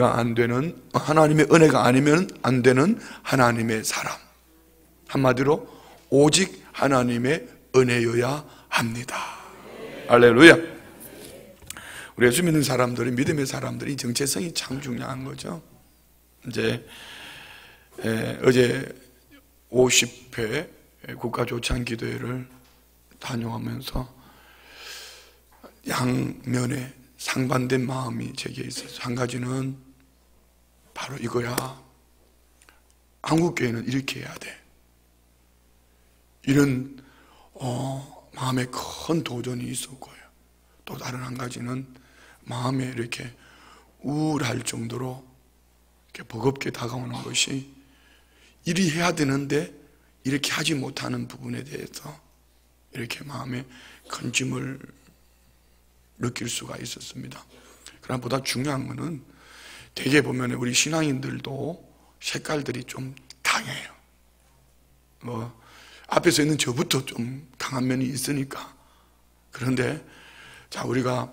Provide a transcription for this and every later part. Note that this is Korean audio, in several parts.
안 되는, 하나님의 은혜가 아니면 안 되는 하나님의 사람. 한마디로 오직 하나님의 은혜여야 합니다. 할렐루야. 우리 예수 믿는 사람들이, 믿음의 사람들이 정체성이 참 중요한 거죠. 이제 어제 50회 국가조창기도회를 다녀오면서 양면에 상반된 마음이 제게 있어서, 한 가지는 바로 이거야. 한국교회는 이렇게 해야 돼. 이런 마음에 큰 도전이 있었고요. 또 다른 한 가지는 마음에 이렇게 우울할 정도로 이렇게 버겁게 다가오는 것이, 이리 해야 되는데 이렇게 하지 못하는 부분에 대해서 이렇게 마음에 큰 짐을 느낄 수가 있었습니다. 그러나 보다 중요한 것은, 대개 보면 우리 신앙인들도 색깔들이 좀 강해요. 앞에서 있는 저부터 좀 강한 면이 있으니까. 그런데 자, 우리가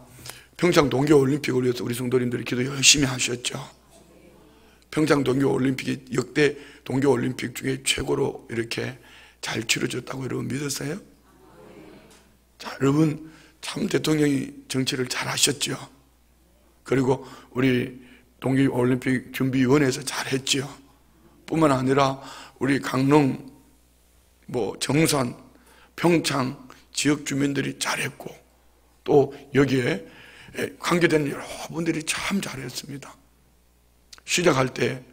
평창 동계올림픽을 위해서 우리 성도님들이 기도 열심히 하셨죠. 평창 동계올림픽이 역대 동계올림픽 중에 최고로 이렇게 잘 치러졌다고 여러분 믿으세요? 자, 여러분 참 대통령이 정치를 잘 하셨죠. 그리고 우리 동계올림픽 준비위원회에서 잘 했죠. 뿐만 아니라 우리 강릉, 정선, 평창 지역 주민들이 잘했고, 또 여기에 관계된 여러분들이 참 잘했습니다. 시작할 때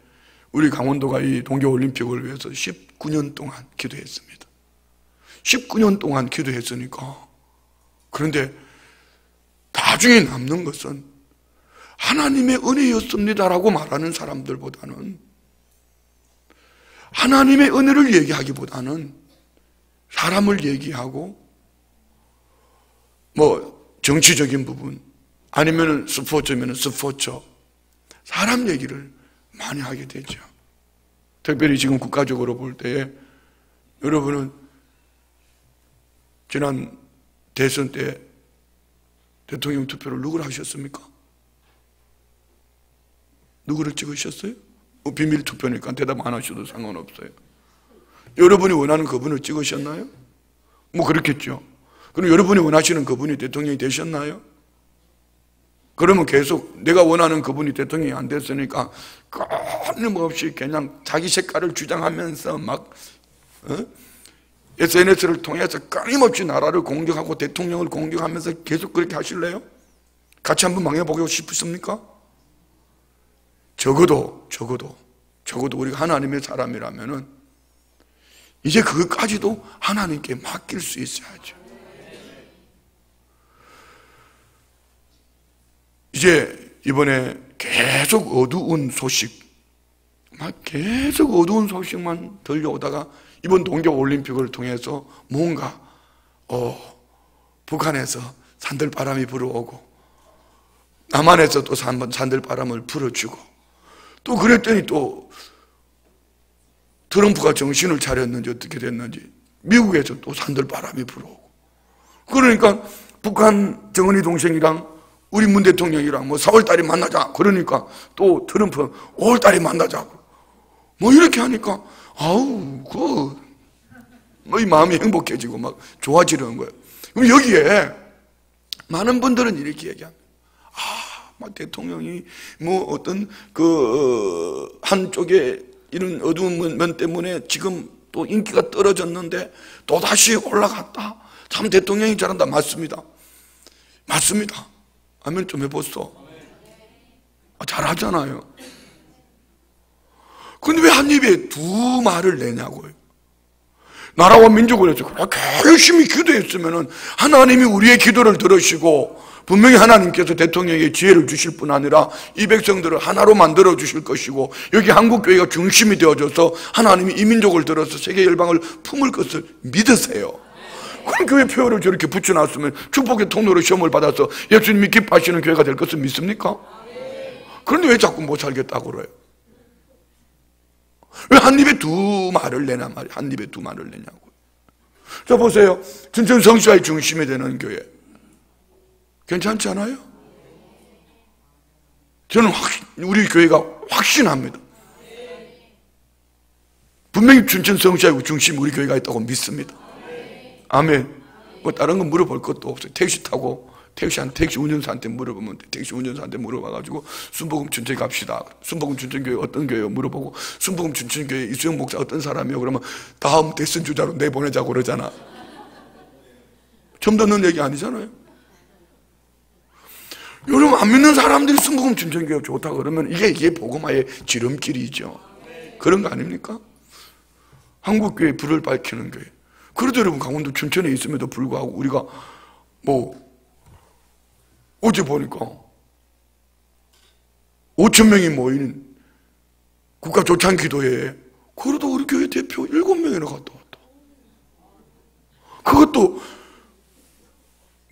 우리 강원도가 이 동계올림픽을 위해서 19년 동안 기도했습니다. 19년 동안 기도했으니까. 그런데 나중에 남는 것은 하나님의 은혜였습니다라고 말하는 사람들보다는, 하나님의 은혜를 얘기하기보다는 사람을 얘기하고, 정치적인 부분, 아니면 스포츠면 스포츠, 사람 얘기를 많이 하게 되죠. 특별히 지금 국가적으로 볼 때에, 여러분은 지난 대선 때 대통령 투표를 누구를 하셨습니까? 누구를 찍으셨어요? 비밀 투표니까 대답 안 하셔도 상관없어요. 여러분이 원하는 그분을 찍으셨나요? 그렇겠죠. 그럼 여러분이 원하시는 그분이 대통령이 되셨나요? 그러면 계속 내가 원하는 그분이 대통령이 안 됐으니까 끊임없이 그냥 자기 색깔을 주장하면서 SNS를 통해서 끊임없이 나라를 공격하고 대통령을 공격하면서 계속 그렇게 하실래요? 같이 한번 망해보고 싶으십니까? 적어도 우리가 하나님의 사람이라면은 이제 그것까지도 하나님께 맡길 수 있어야죠. 이제 이번에 계속 어두운 소식만 들려오다가 이번 동계올림픽을 통해서 뭔가 북한에서 산들바람이 불어오고, 남한에서 또 산들바람을 불어주고, 또 그랬더니 또 트럼프가 정신을 차렸는지 어떻게 됐는지 미국에서 또 산들바람이 불어오고, 그러니까 북한 정은희 동생이랑 우리 문 대통령이랑 4월달에 만나자 그러니까 또 트럼프 5월달에 만나자고 이렇게 하니까 이 마음이 행복해지고 막 좋아지는 거예요. 그럼 여기에 많은 분들은 이렇게 얘기합니다. 대통령이 어떤 한쪽에 이런 어두운 면 때문에 지금 또 인기가 떨어졌는데 또 다시 올라갔다. 참 대통령이 잘한다. 맞습니다. 아멘 좀 해보소. 잘하잖아요. 근데 왜 한 입에 두 말을 내냐고요. 나라와 민족을 위해서 그렇게 열심히 기도했으면 하나님이 우리의 기도를 들으시고, 분명히 하나님께서 대통령에게 지혜를 주실 뿐 아니라 이 백성들을 하나로 만들어 주실 것이고, 여기 한국교회가 중심이 되어져서 하나님이 이 민족을 들어서 세계 열방을 품을 것을 믿으세요. 그럼 교회 표어를 저렇게 붙여놨으면 축복의 통로로 시험을 받아서 예수님이 기뻐하시는 교회가 될 것을 믿습니까? 그런데 왜 자꾸 못 살겠다고 그래요? 왜 한 입에 두 말을 내냐 말이에요. 한 입에 두 말을 내냐고. 자 보세요. 진정 성취와의 중심이 되는 교회 괜찮지 않아요? 저는 우리 교회가 확신합니다. 분명히 춘천 성시하고 중심 우리 교회가 있다고 믿습니다. 아멘. 뭐 다른 거 물어볼 것도 없어요. 택시 타고 택시 운전사한테 물어보면 돼. 택시 운전사한테 물어봐가지고 순복음 춘천 갑시다. 순복음 춘천교회 어떤 교회요? 물어보고 순복음 춘천교회 이수영 목사 어떤 사람이요? 그러면 다음 대선 주자로 내보내자고 그러잖아. 처음 듣는 얘기 아니잖아요. 여러분, 안 믿는 사람들이 순복음 춘천교회 좋다고 그러면 이게 복음화의 지름길이죠. 그런 거 아닙니까? 한국교회 불을 밝히는 교회. 그래도 여러분, 강원도 춘천에 있음에도 불구하고 우리가 어제 보니까 5,000명이 모이는 국가조창기도회에 그래도 우리 교회 대표 7명이나 갔다 왔다. 그것도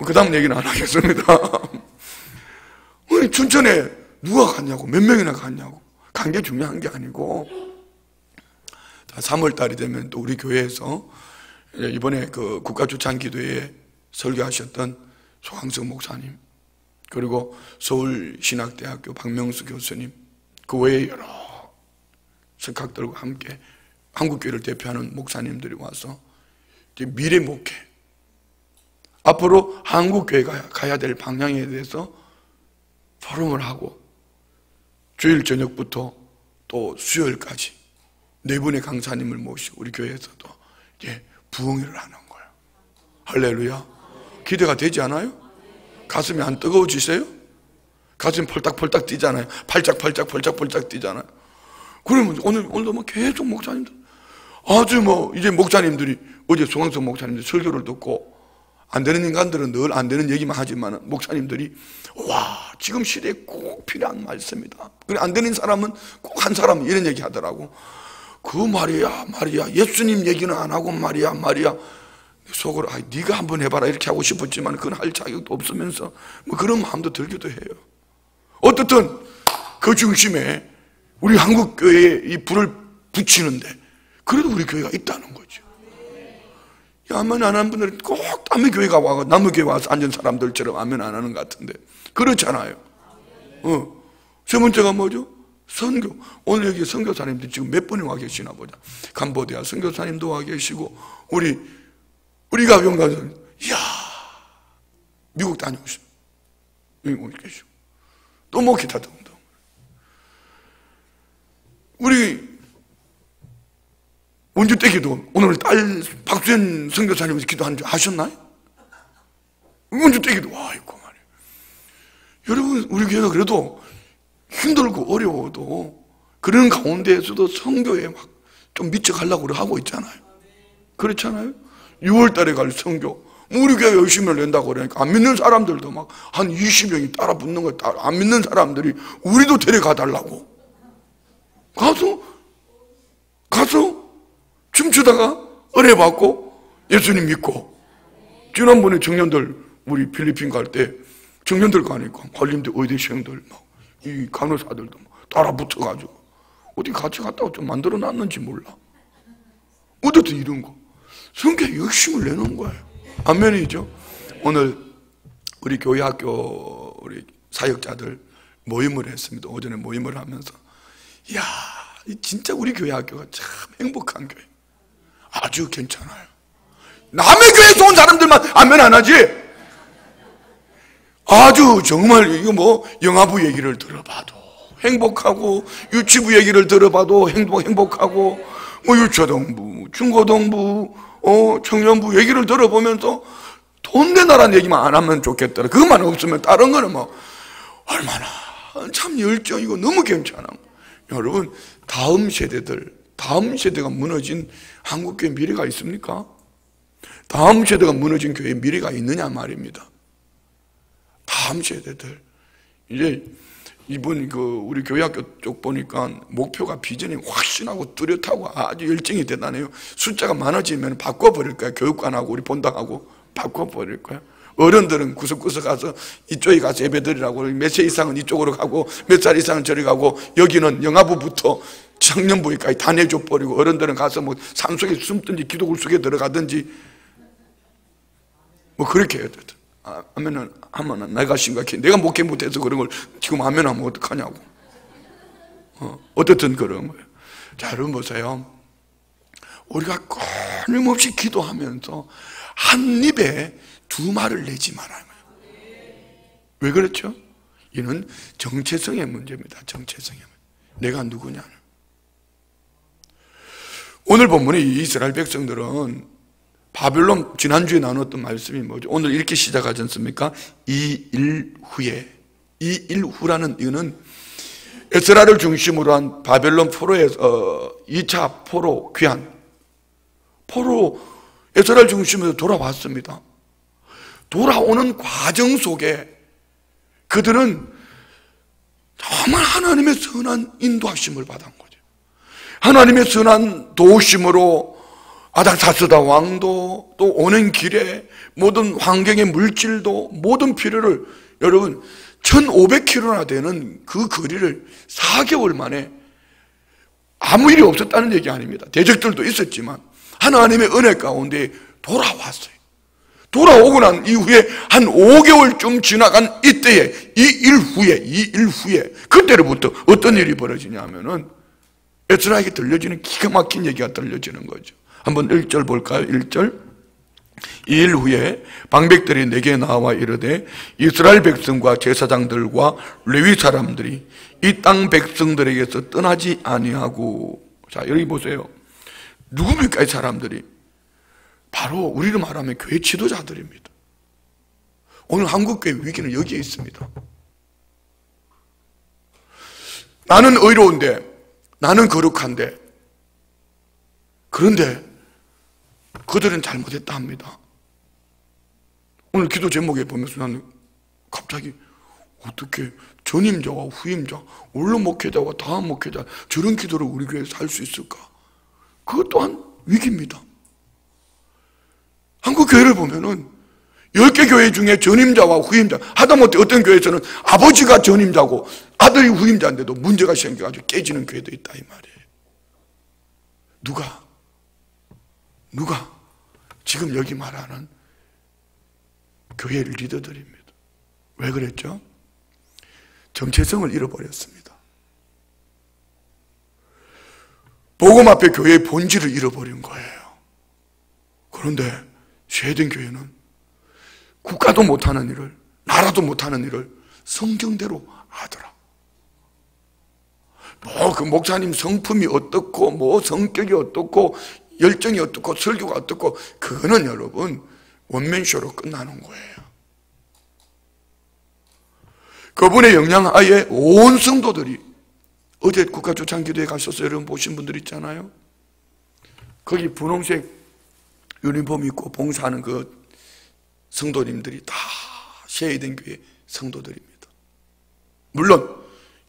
그 다음 얘기는 안 하겠습니다. 아니, 춘천에 누가 갔냐고, 몇 명이나 갔냐고. 간 게 중요한 게 아니고 3월 달이 되면 또 우리 교회에서 이번에 그 국가조창기도회에 설교하셨던 소강석 목사님, 그리고 서울신학대학교 박명수 교수님, 그 외에 여러 석학들과 함께 한국교회를 대표하는 목사님들이 와서 이제 미래 목회, 앞으로 한국교회가 가야 될 방향에 대해서 포럼을 하고 주일 저녁부터 또 수요일까지 4분의 강사님을 모시고 우리 교회에서도 이제 부흥회를 하는 거예요. 할렐루야. 기대가 되지 않아요? 가슴이 안 뜨거워지세요? 가슴이 펄딱펄딱 뛰잖아요. 팔짝팔짝 뛰잖아요. 그러면 오늘도 뭐 계속 목사님들, 아주 이제 목사님들이, 어제 송광석 목사님들 설교를 듣고, 안 되는 인간들은 늘 안 되는 얘기만 하지만 목사님들이 와, 지금 시대에 꼭 필요한 말씀이다. 그래, 안 되는 사람은 꼭 한 사람은 이런 얘기 하더라고. 그 말이야 예수님 얘기는 안 하고 말이야 속으로 네가 한번 해봐라 이렇게 하고 싶었지만 그건 할 자격도 없으면서 뭐 그런 마음도 들기도 해요. 어떻든 그 중심에 우리 한국교회에 이 불을 붙이는데 그래도 우리 교회가 있다는 거죠. 아멘 안 하는 분들은 꼭 남의 교회가 와서 남의 교회 와서 앉은 사람들처럼 아멘 안 하는 것 같은데 그렇잖아요. 세 번째가 뭐죠? 선교. 오늘 여기 선교사님들 지금 몇 분이 와 계시나 보자. 캄보디아 선교사님도 와 계시고 우리가 병가서 이야 미국 다녀오시고 미국 계시고 또 뭐 기타 등등. 우리 원주댁에도 오늘 딸 박수현 선교사님께서 기도하는 줄 아셨나요? 원주댁에도 와 있고 말이에요. 여러분, 우리 교회가 그래도 힘들고 어려워도 그런 가운데에서도 선교에 막 좀 미쳐가려고 하고 있잖아요. 그렇잖아요? 6월 달에 갈 선교, 우리 교회 열심히 낸다고 그러니까 안 믿는 사람들도 막 한 20명이 따라 붙는 거예요. 안 믿는 사람들이 우리도 데려가 달라고. 가서 춤추다가 은혜 받고 예수님 믿고. 지난번에 청년들 우리 필리핀 갈 때 청년들 가니까 관림대 의대생들 막 이 간호사들도 막 따라 붙어가지고 어디 같이 갔다가 좀 만들어 놨는지 몰라. 어쨌든 이런 거 성교에 열심을 내는 거예요. 아멘이죠. 오늘 우리 교회 학교 우리 사역자들 모임을 했습니다. 오전에 모임을 하면서 이야 진짜 우리 교회 학교가 참 행복한 교회, 아주 괜찮아요. 남의 교회에서 온 사람들만 아멘 안 하지. 아주 정말 이거 뭐 영아부 얘기를 들어봐도 행복하고, 유치부 얘기를 들어봐도 행복하고, 뭐 유초등부, 중고등부, 청년부 얘기를 들어보면서 돈 내놔라는 얘기만 안 하면 좋겠더라. 그것만 없으면 다른 거는 뭐 얼마나 참 열정이고 너무 괜찮아. 여러분, 다음 세대가 무너진 한국교회 미래가 있습니까? 다음 세대가 무너진 교회에 미래가 있느냐 말입니다. 다음 세대들. 이제 이번 우리 교회학교 쪽 보니까 목표가 비전이 확신하고 뚜렷하고 아주 열정이 대단해요. 숫자가 많아지면 바꿔버릴 거야. 교육관하고 우리 본당하고 바꿔버릴 거야. 어른들은 구석구석 가서 이쪽에 가서 예배드리라고, 몇 세 이상은 이쪽으로 가고 몇 살 이상은 저리 가고, 여기는 영아부부터 청년부까지 다 내줘버리고, 어른들은 가서 뭐 산속에 숨든지 기도굴 속에 들어가든지 뭐 그렇게 해야 돼. 아멘은 하면 내가 심각해. 내가 목회 못해서 그런 걸 지금 아멘 하면 어떡하냐고. 어떻든 그런 거예요. 자, 여러분 보세요. 우리가 끊임없이 기도하면서 한 입에 두 말을 내지 말아요. 왜 그렇죠? 이는 정체성의 문제입니다. 정체성의 문제. 내가 누구냐는. 오늘 본문에 이스라엘 백성들은 바벨론, 지난주에 나눴던 말씀이 뭐죠? 오늘 이렇게 시작하지 않습니까? 이 일 후에. 이 일 후라는 이유는 에스라를 중심으로 한 바벨론 포로에서 2차 포로 귀환, 포로 에스라를 중심으로 돌아왔습니다. 돌아오는 과정 속에 그들은 정말 하나님의 선한 인도하심을 받은 거죠. 하나님의 선한 도우심으로 아닥사스다 왕도, 또 오는 길에 모든 환경의 물질도, 모든 필요를, 여러분 1500km나 되는 그 거리를 4개월 만에 아무 일이 없었다는 얘기 아닙니다. 대적들도 있었지만 하나님의 은혜 가운데 돌아왔어요. 돌아오고 난 이후에 한 5개월쯤 지나간 이때에, 이 일 후에 그때로부터 어떤 일이 벌어지냐면은 에스라에게 들려지는 기가 막힌 얘기가 들려지는 거죠. 한번 1절 볼까요? 1절. 이 일 후에 방백들이 내게 나와 이르되 이스라엘 백성과 제사장들과 레위 사람들이 이 땅 백성들에게서 떠나지 아니하고. 자, 여기 보세요. 누굽니까 이 사람들이? 바로 우리로 말하면 교회 지도자들입니다. 오늘 한국교회 위기는 여기에 있습니다. 나는 의로운데, 나는 거룩한데, 그런데 그들은 잘못했다 합니다. 오늘 기도 제목에 보면서 나는 갑자기 어떻게 전임자와 후임자, 원로 목회자와 다음 목회자, 저런 기도를 우리 교회에서 할 수 있을까? 그것 또한 위기입니다. 한국 교회를 보면은 10개 교회 중에 전임자와 후임자, 하다못해 어떤 교회에서는 아버지가 전임자고 아들이 후임자인데도 문제가 생겨가지고 깨지는 교회도 있다 이 말이에요. 누가 지금 여기 말하는 교회 리더들입니다. 왜 그랬죠? 정체성을 잃어버렸습니다. 복음 앞에 교회의 본질을 잃어버린 거예요. 그런데 스웨덴 교회는 국가도 못하는 일을, 나라도 못하는 일을 성경대로 하더라. 뭐 그 목사님 성품이 어떻고, 뭐 성격이 어떻고, 열정이 어떻고, 설교가 어떻고, 그거는 여러분 원맨쇼로 끝나는 거예요. 그분의 영향하에 온 성도들이, 어제 국가주창기도에 가셔서 여러분 보신 분들 있잖아요. 거기 분홍색 유니폼 입고 봉사하는 그 성도님들이 다 쉐이된 교회 성도들입니다. 물론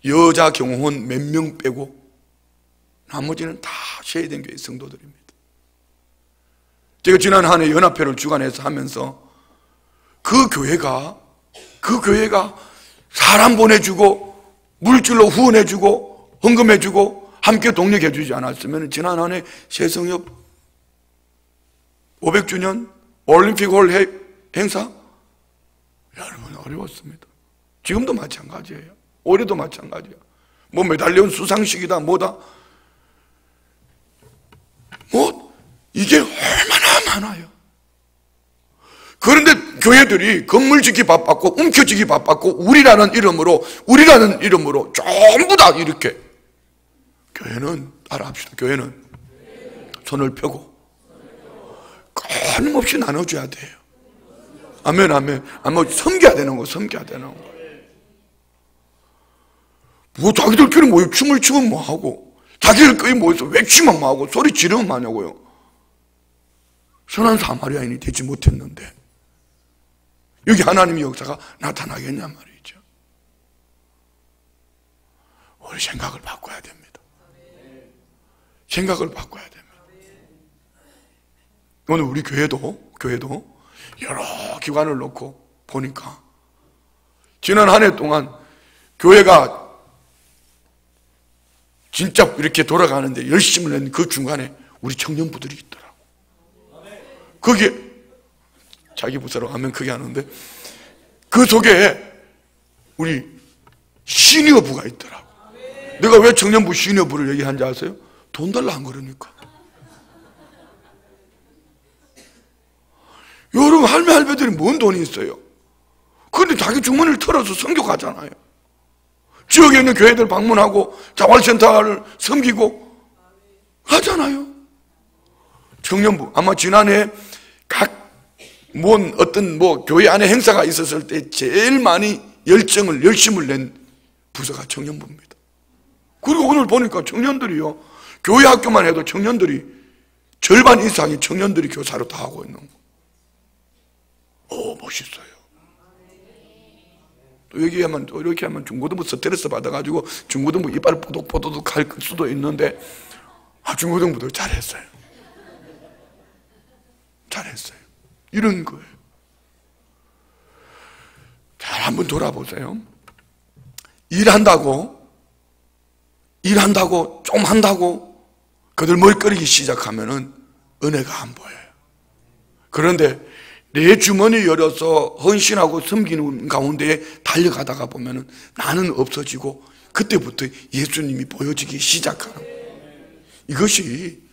여자 경호원 몇 명 빼고 나머지는 다 쉐이된 교회 성도들입니다. 제가 지난 한 해 연합회를 주관해서 하면서 그 교회가 사람 보내주고 물질로 후원해주고 헌금해주고 함께 동력해주지 않았으면 지난 한 해 새성협 500주년 올림픽홀 행사 여러분 어려웠습니다. 지금도 마찬가지예요. 올해도 마찬가지예요. 뭐 메달리온 수상식이다 뭐다 뭐 이게 얼마나 많아요. 그런데 교회들이 건물 짓기 바빴고 움켜쥐기 바빴고 우리라는 이름으로 전부 다 이렇게. 교회는 따라합시다. 교회는 손을 펴고 끊임없이 나눠줘야 돼요. 아멘 아멘. 아마 섬겨야 되는 거. 뭐 자기들끼리 모여 춤을 추면 뭐하고 자기들끼리 모여서 외치면 뭐하고 소리 지르면 뭐하냐고요. 선한 사마리아인이 되지 못했는데 여기 하나님의 역사가 나타나겠냐 말이죠. 우리 생각을 바꿔야 됩니다. 생각을 바꿔야 됩니다. 오늘 우리 교회도 여러 기관을 놓고 보니까 지난 한 해 동안 교회가 진짜 이렇게 돌아가는데 열심을 낸 그 중간에 우리 청년부들이 있더라고. 거기에 자기 부서로 하면 그게 하는데 그 속에 우리 시니어부가 있더라고. 내가 왜 청년부 시니어부를 얘기한지 아세요? 돈 달라 안 그러니까. 여러분 할매 할배들이 뭔 돈이 있어요? 그런데 자기 주머니를 털어서 선교 가잖아요. 지역에 있는 교회들 방문하고 자활센터를 섬기고 하잖아요. 청년부 아마 지난해 각 어떤 교회 안에 행사가 있었을 때 제일 많이 열심을 낸 부서가 청년부입니다. 그리고 오늘 보니까 청년들이요, 교회 학교만 해도 청년들이 절반 이상이 청년들이 교사로 다 하고 있는 거. 멋있어요. 또 얘기하면 또 이렇게 하면 중고등부 스트레스 받아가지고 중고등부 이빨 포독포독 할 수도 있는데, 중고등부도 잘했어요. 잘했어요. 이런 거예요. 잘 한번 돌아보세요. 일한다고 좀 한다고 그들 머리끄리기 시작하면은 은혜가 안 보여요. 그런데 내 주머니 열어서 헌신하고 섬기는 가운데 달려가다가 보면은 나는 없어지고 그때부터 예수님이 보여지기 시작하는 거예요. 이것이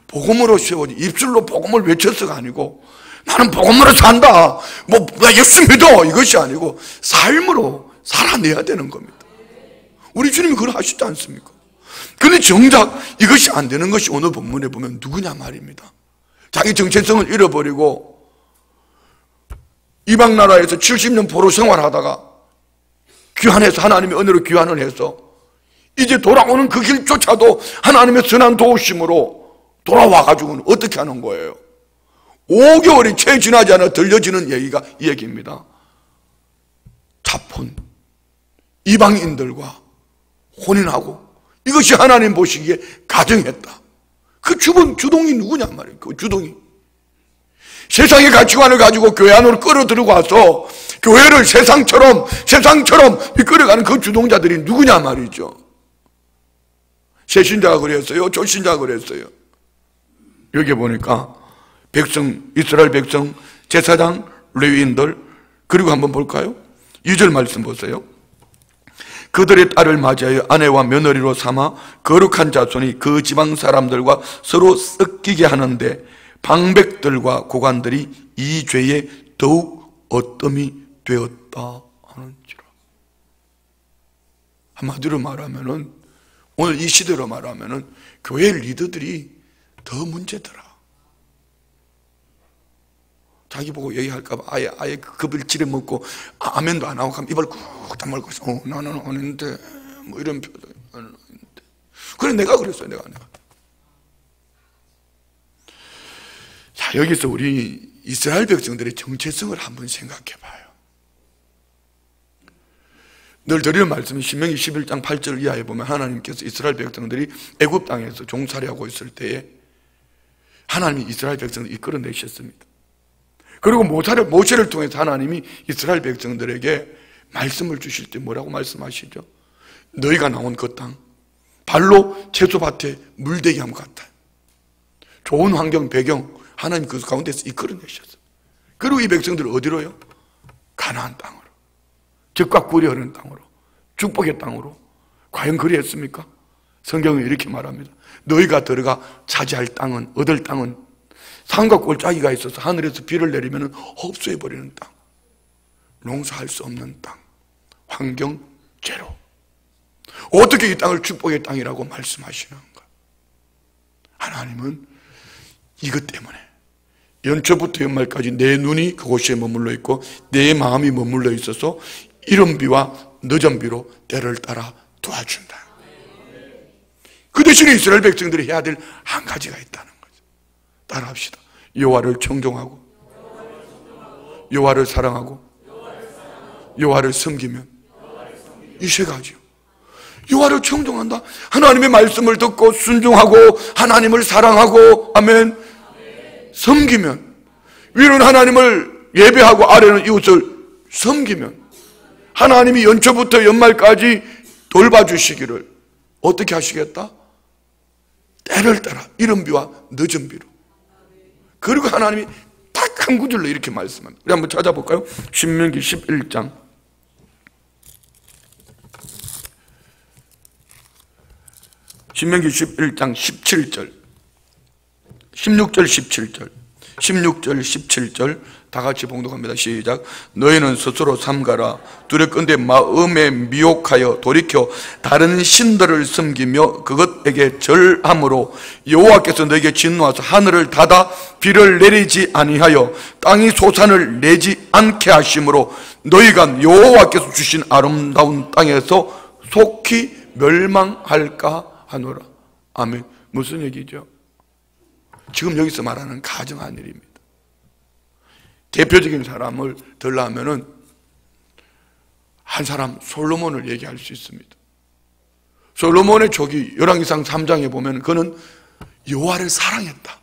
복음으로 세워진, 입술로 복음을 외쳐서가 아니고 나는 복음으로 산다, 나 예수 믿어, 이것이 아니고 삶으로 살아내야 되는 겁니다. 우리 주님이 그걸 하시지 않습니까? 그런데 정작 이것이 안 되는 것이 오늘 본문에 보면 누구냐 말입니다. 자기 정체성을 잃어버리고 이방 나라에서 70년 포로 생활하다가 귀환해서 하나님의 은혜로 귀환을 해서 이제 돌아오는 그 길조차도 하나님의 선한 도우심으로 돌아와가지고는 어떻게 하는 거예요? 5개월이 채 지나지 않아 들려지는 얘기가 이 얘기입니다. 자폰, 이방인들과 혼인하고 이것이 하나님 보시기에 가정했다. 그 주동이 누구냐 말이에요. 그 주동이 세상의 가치관을 가지고 교회 안으로 끌어들이고 와서 교회를 세상처럼 이끌어가는 그 주동자들이 누구냐 말이죠. 새신자가 그랬어요? 초신자가 그랬어요? 여기 보니까 이스라엘 백성, 제사장, 레위인들, 그리고 한번 볼까요? 2절 말씀 보세요. 그들의 딸을 맞이하여 아내와 며느리로 삼아 거룩한 자손이 그 지방 사람들과 서로 섞이게 하는데 방백들과 고관들이 이 죄에 더욱 어뜸이 되었다 하는지라. 한마디로 말하면은, 오늘 이 시대로 말하면은 교회 리더들이 더 문제더라. 자기 보고 얘기할까봐 아예 급을 지려먹고 아멘도 안 하고 입을 꾹 다물고 있어. 나는 아닌데 이런 표정. 그래 내가 그랬어요. 내가. 자, 여기서 우리 이스라엘 백성들의 정체성을 한번 생각해 봐요. 늘 드리는 말씀은 신명기 11장 8절 이하에 보면 하나님께서 이스라엘 백성들이 애굽 땅에서 종살이하고 있을 때에 하나님이 이스라엘 백성을 이끌어내셨습니다. 그리고 모세를 통해서 하나님이 이스라엘 백성들에게 말씀을 주실 때 뭐라고 말씀하시죠? 너희가 나온 그 땅, 발로 채소밭에 물대기 함 같아. 좋은 환경, 배경, 하나님 그 가운데서 이끌어내셨어요. 그리고 이 백성들을 어디로요? 가나안 땅으로, 젖과 꿀이 흐르는 땅으로, 축복의 땅으로. 과연 그리했습니까? 성경은 이렇게 말합니다. 너희가 들어가 차지할 땅은, 얻을 땅은 산과 골짜기가 있어서 하늘에서 비를 내리면 흡수해버리는 땅, 농사할 수 없는 땅, 환경 제로. 어떻게 이 땅을 축복의 땅이라고 말씀하시는가? 하나님은 이것 때문에 연초부터 연말까지 내 눈이 그곳에 머물러 있고 내 마음이 머물러 있어서 이른 비와 늦은 비로 때를 따라 도와준다. 그 대신에 이스라엘 백성들이 해야 될 한 가지가 있다는 거죠. 따라합시다. 여호와를 청종하고 여호와를 사랑하고 여호와를 섬기면, 이 세 가지요. 여호와를 청종한다. 하나님의 말씀을 듣고 순종하고 하나님을 사랑하고, 아멘, 섬기면, 위로는 하나님을 예배하고 아래는 이웃을 섬기면 하나님이 연초부터 연말까지 돌봐주시기를 어떻게 하시겠다? 때를 따라 이른 비와 늦은 비로. 그리고 하나님이 딱 딱 한 구절로 이렇게 말씀합니다. 우리 한번 찾아볼까요? 신명기 11장 17절 16절 17절 16절 17절 다 같이 봉독합니다. 시작. 너희는 스스로 삼가라. 두렵건대 마음에 미혹하여 돌이켜 다른 신들을 섬기며 그것에게 절함으로 여호와께서 너에게 진노하사 하늘을 닫아 비를 내리지 아니하여 땅이 소산을 내지 않게 하심으로 너희가 여호와께서 주신 아름다운 땅에서 속히 멸망할까 하노라. 아멘. 무슨 얘기죠? 지금 여기서 말하는 가정한 일입니다. 대표적인 사람을 들라면은 한 사람 솔로몬을 얘기할 수 있습니다. 솔로몬의 족이 열왕기상 3장에 보면 그는 여호와를 사랑했다.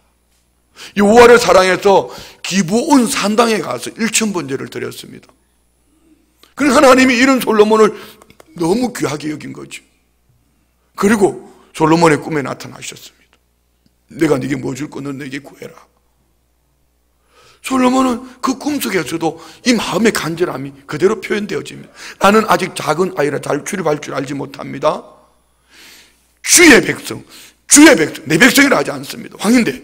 여호와를 사랑해서 기브온 산당에 가서 1000번제를 드렸습니다. 그래서 하나님이 이런 솔로몬을 너무 귀하게 여긴 거죠. 그리고 솔로몬의 꿈에 나타나셨습니다. 내가 네게 뭐 줄 거는 내게 구해라. 솔로몬은 그 꿈속에서도 이 마음의 간절함이 그대로 표현되어집니다. 나는 아직 작은 아이라 잘 출입할 줄 알지 못합니다. 주의 백성, 내 백성이라 하지 않습니다. 왕인데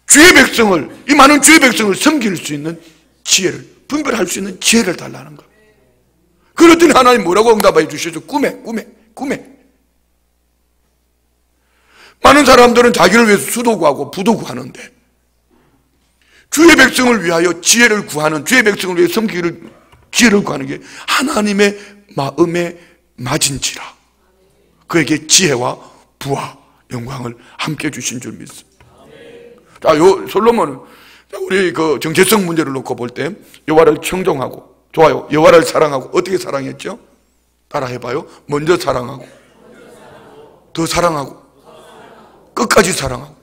주의 백성을, 이 많은 주의 백성을 섬길 수 있는 지혜를, 분별할 수 있는 지혜를 달라는 거예요. 그랬더니 하나님 뭐라고 응답해 주셔서 꿈에 많은 사람들은 자기를 위해서 수도 구하고 부도 구하는데 주의 백성을 위하여 지혜를 구하는, 주의 백성을 위해 섬기기를 지혜를 구하는 게 하나님의 마음에 맞은지라 그에게 지혜와 부와 영광을 함께 주신 줄 믿습니다. 자, 솔로몬은 우리 그 정체성 문제를 놓고 볼 때 여호와를 청종하고, 좋아요, 여호와를 사랑하고, 어떻게 사랑했죠? 따라 해봐요. 먼저 사랑하고, 더 사랑하고, 끝까지 사랑하고.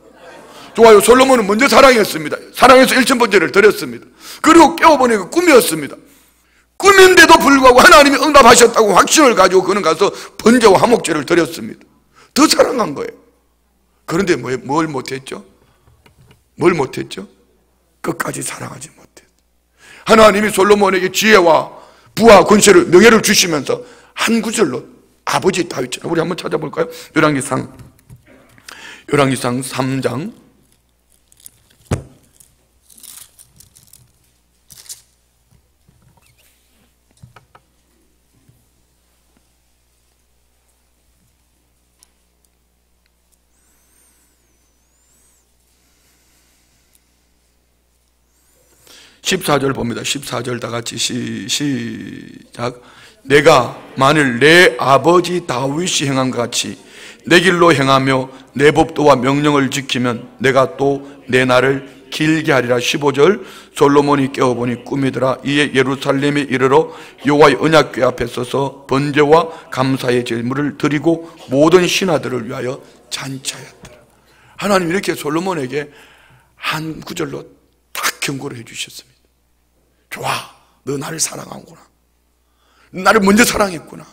좋아요. 솔로몬은 먼저 사랑했습니다. 사랑해서 1000번제를 드렸습니다. 그리고 깨워보니까 꿈이었습니다. 꿈인데도 불구하고 하나님이 응답하셨다고 확신을 가지고 그는 가서 번제와 화목제를 드렸습니다. 더 사랑한 거예요. 그런데 뭘 못했죠? 뭘 못했죠? 끝까지 사랑하지 못했어요. 하나님이 솔로몬에게 지혜와 부와 권세를, 명예를 주시면서 한 구절로 아버지 다윗처럼, 우리 한번 찾아볼까요? 열왕기상 3장 14절 봅니다. 14절 다 같이 시작. 내가 만일 내 아버지 다윗이 행한 것 같이 내 길로 행하며 내 법도와 명령을 지키면 내가 또 내 날을 길게 하리라. 15절. 솔로몬이 깨어보니 꿈이더라. 이에 예루살렘에 이르러 여호와의 언약궤 앞에 서서 번제와 감사의 제물을 드리고 모든 신하들을 위하여 잔치하였더라. 하나님 이렇게 솔로몬에게 한 구절로 딱 경고를 해주셨습니다. 좋아, 너 나를 사랑하구나. 나를 먼저 사랑했구나.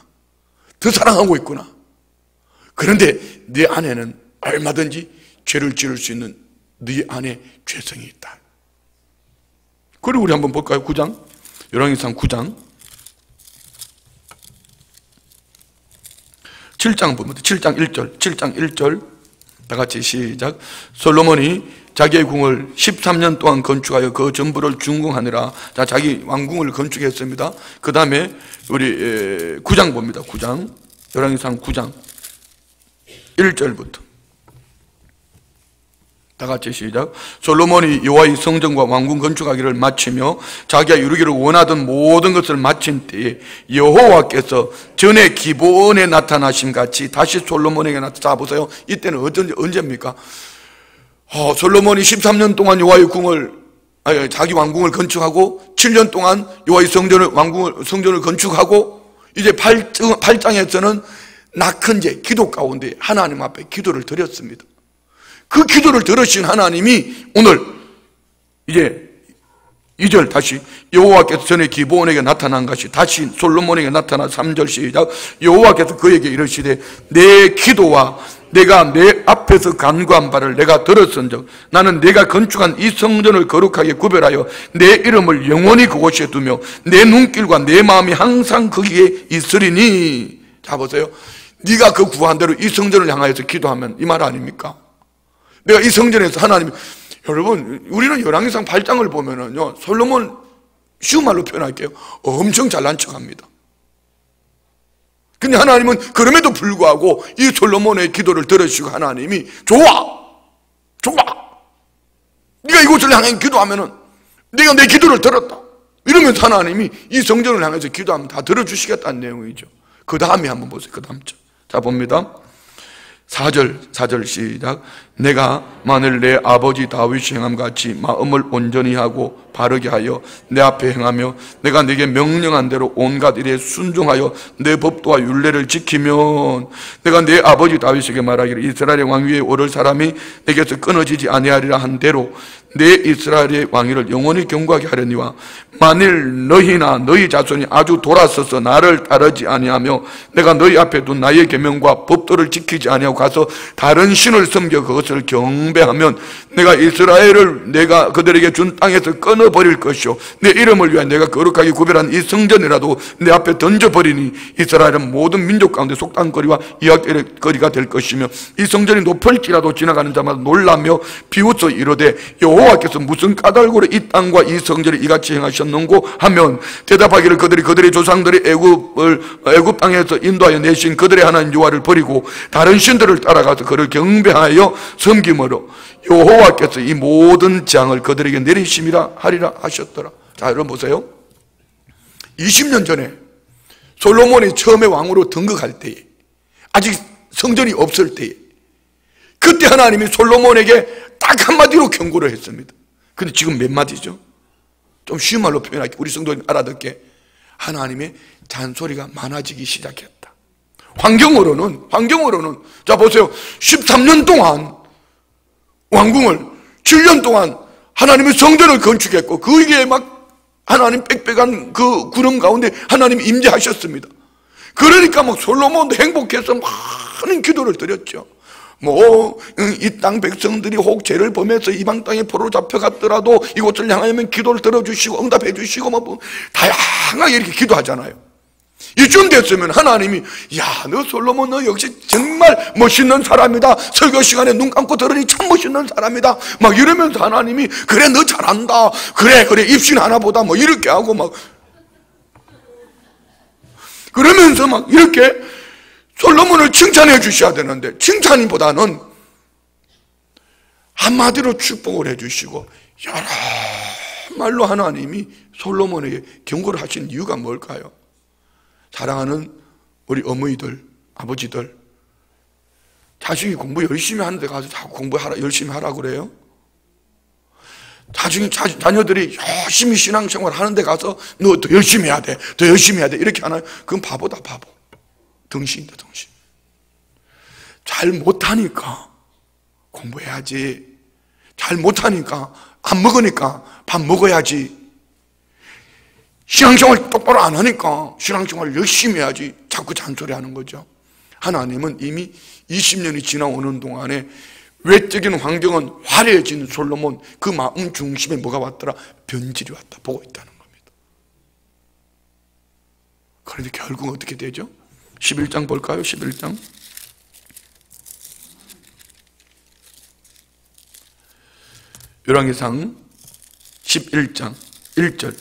더 사랑하고 있구나. 그런데 네 안에는 얼마든지 죄를 지을 수 있는 네 안에 죄성이 있다. 그리고 우리 한번 볼까요? 9장, 열왕기상 9장 7장 봅니다. 7장 1절 다 같이 시작. 솔로몬이 자기의 궁을 13년 동안 건축하여 그 전부를 준공하느라. 자, 자기 왕궁을 건축했습니다. 그 다음에 우리 9장 봅니다. 9장, 열왕기상 9장 1절부터 다 같이 시작. 솔로몬이 여호와의 성전과 왕궁 건축하기를 마치며 자기가 이루기를 원하던 모든 것을 마친 때에 여호와께서 전에 기브온에 나타나심 같이 다시 솔로몬에게 나타나. 보세요. 이때는 언제입니까? 솔로몬이 13년 동안 여호와의 자기 왕궁을 건축하고 7년 동안 여호와의 성전을 건축하고 이제 8장에서는 낙헌제, 기도 가운데 하나님 앞에 기도를 드렸습니다. 그 기도를 들으신 하나님이 오늘 이제 2절 다시 여호와께서 전에 기브온에게 나타난 것이 다시 솔로몬에게 나타나. 3절 시작. 여호와께서 그에게 이르시되 내 기도와 내가 내 앞에서 간구한 바를 내가 들었은즉 나는 내가 건축한 이 성전을 거룩하게 구별하여 내 이름을 영원히 그곳에 두며 내 눈길과 내 마음이 항상 거기에 있으리니. 자 보세요. 네가 그 구한 대로 이 성전을 향하여서 기도하면 이 말 아닙니까? 내가 이 성전에서 하나님, 여러분 우리는 열왕기상 8장을 보면은요, 솔로몬 쉬운 말로 표현할게요, 엄청 잘난 척합니다. 근데 하나님은 그럼에도 불구하고 이 솔로몬의 기도를 들으시고 하나님이 좋아 네가 이곳을 향해 기도하면은 네가 내 기도를 들었다 이러면서 하나님이 이 성전을 향해서 기도하면 다 들어주시겠다는 내용이죠. 그 다음에 한번 보세요. 그 다음 절. 자 봅니다. 4절 시작. 내가 만일 내 아버지 다윗이 행함같이 마음을 온전히 하고 바르게 하여 내 앞에 행하며 내가 네게 명령한 대로 온갖 일에 순종하여 내 법도와 율례를 지키면 내가 내 아버지 다윗에게 말하기를 이스라엘의 왕위에 오를 사람이 내게서 끊어지지 아니하리라 한 대로 내 이스라엘의 왕위를 영원히 경고하게 하려니와 만일 너희나 너희 자손이 아주 돌아서서 나를 따르지 아니하며 내가 너희 앞에 둔 나의 계명과 법도를 지키지 아니하고 가서 다른 신을 섬겨 그것을 경배하면 내가 이스라엘을 내가 그들에게 준 땅에서 끊어버릴 것이요 내 이름을 위하여 내가 거룩하게 구별한 이 성전이라도 내 앞에 던져버리니 이스라엘은 모든 민족 가운데 속담거리와 이야기거리가 될 것이며 이 성전이 높을지라도 지나가는 자마다 놀라며 비웃어 이르되 여호와께서 무슨 까닭으로 이 땅과 이 성전을 이같이 행하셨는고 하면 대답하기를 그들의 조상들이 애굽 땅에서 인도하여 내신 그들의 하나님 여호와를 버리고 다른 신들을 따라가서 그를 경배하여 섬김으로 여호와께서 이 모든 재앙을 그들에게 내리심이라 하리라 하셨더라. 자 여러분 보세요. 20년 전에 솔로몬이 처음에 왕으로 등극할 때에 아직 성전이 없을 때에 그때 하나님이 솔로몬에게 딱 한마디로 경고를 했습니다. 근데 지금 몇 마디죠? 좀 쉬운 말로 표현할게. 우리 성도님 알아듣게. 하나님의 잔소리가 많아지기 시작했다. 환경으로는 자 보세요. 13년 동안 왕궁을 7년 동안 하나님의 성전을 건축했고 거기에 막 하나님 빽빽한 그 구름 가운데 하나님이 임재하셨습니다. 그러니까 막 솔로몬도 행복해서 많은 기도를 드렸죠. 이 땅 백성들이 혹 죄를 범해서 이방 땅에 포로로 잡혀갔더라도 이곳을 향하면 기도를 들어주시고 응답해 주시고 다양하게 이렇게 기도하잖아요. 이쯤 됐으면 하나님이 너 솔로몬 너 역시 정말 멋있는 사람이다. 설교 시간에 눈 감고 들으니 참 멋있는 사람이다. 막 이러면서 하나님이 그래 너 잘한다. 그래 입신 하나보다 이렇게 하고 그러면서 이렇게 솔로몬을 칭찬해 주셔야 되는데 칭찬보다는 한마디로 축복을 해 주시고 여러 말로 하나님이 솔로몬에게 경고를 하신 이유가 뭘까요? 사랑하는 우리 어머니들, 아버지들, 자식이 공부 열심히 하는데 가서 자꾸 열심히 하라고 그래요? 자녀들이 열심히 신앙생활 하는데 가서 너 더 열심히 해야 돼, 더 열심히 해야 돼 이렇게 하나요? 그건 바보다 바보. 덩신이다 덩신. 잘 못하니까 공부해야지. 잘 못하니까 안 먹으니까 밥 먹어야지. 신앙생활 똑바로 안 하니까 신앙생활 열심히 해야지. 자꾸 잔소리하는 거죠. 하나님은 이미 20년이 지나오는 동안에 외적인 환경은 화려해진 솔로몬 그 마음 중심에 뭐가 왔더라? 변질이 왔다. 보고 있다는 겁니다. 그런데 결국 어떻게 되죠? 11장 볼까요? 11장. 열왕기상 11장 1절.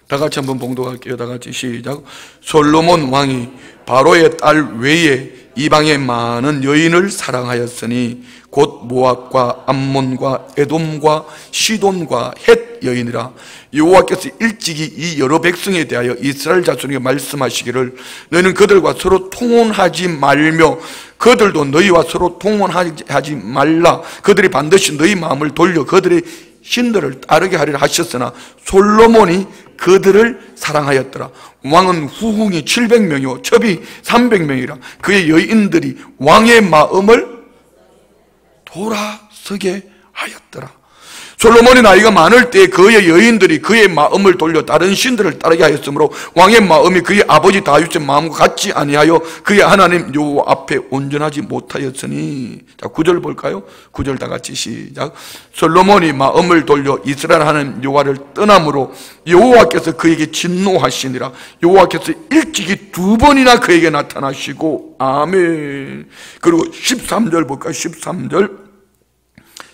다 같이 한번 봉독할게요. 다 같이 시작. 솔로몬 왕이 바로의 딸 외에 이방의 많은 여인을 사랑하였으니 곧 모압과 암몬과 에돔과 시돈과 헷 여인이라. 여호와께서 일찍이 이 여러 백성에 대하여 이스라엘 자손에게 말씀하시기를 너희는 그들과 서로 통혼하지 말며 그들도 너희와 서로 통혼하지 말라. 그들이 반드시 너희 마음을 돌려 그들의 신들을 따르게 하리라 하셨으나 솔로몬이 그들을 사랑하였더라. 왕은 후궁이 700명이요 첩이 300명이라. 그의 여인들이 왕의 마음을 돌아서게 하였더라. 솔로몬이 나이가 많을 때 그의 여인들이 그의 마음을 돌려 다른 신들을 따르게 하였으므로 왕의 마음이 그의 아버지 다윗의 마음과 같지 아니하여 그의 하나님 여호와 앞에 온전하지 못하였으니. 자, 9절 볼까요? 9절 다 같이 시작. 솔로몬이 마음을 돌려 이스라엘 하나님 여호와를 떠남으로 여호와께서 그에게 진노하시니라. 여호와께서 일찍이 2번이나 그에게 나타나시고. 아멘. 그리고 13절 볼까요? 13절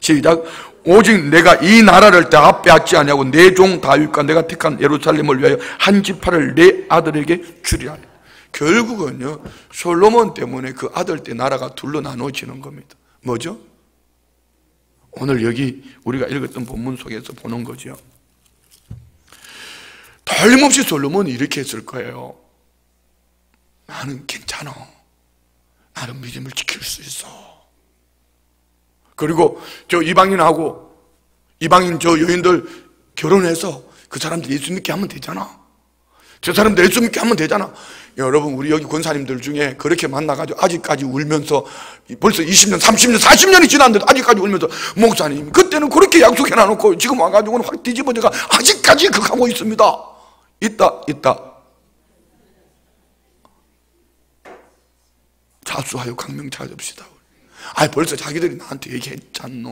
시작. 오직 내가 이 나라를 다 빼앗지 아니하고 내 종 다윗과 내가 택한 예루살렘을 위하여 한 지파를 내 아들에게 주리라. 결국은요, 솔로몬 때문에 그 아들 때 나라가 둘로 나눠지는 겁니다. 뭐죠? 오늘 여기 우리가 읽었던 본문 속에서 보는 거죠. 틀림없이 솔로몬이 이렇게 했을 거예요. 나는 괜찮아. 나는 믿음을 지킬 수 있어. 그리고 저 이방인하고 이방인 저 여인들 결혼해서 그 사람들 예수 믿게 하면 되잖아. 저 사람들 예수 믿게 하면 되잖아. 여러분, 우리 여기 권사님들 중에 그렇게 만나가지고 아직까지 울면서 벌써 20년, 30년, 40년이 지났는데도 아직까지 울면서 목사님 그때는 그렇게 약속해 놔놓고 지금 와가지고는 확 뒤집어져가 아직까지 그하고 있습니다. 있다. 자수하여 강명 찾읍시다. 벌써 자기들이 나한테 얘기했잖아.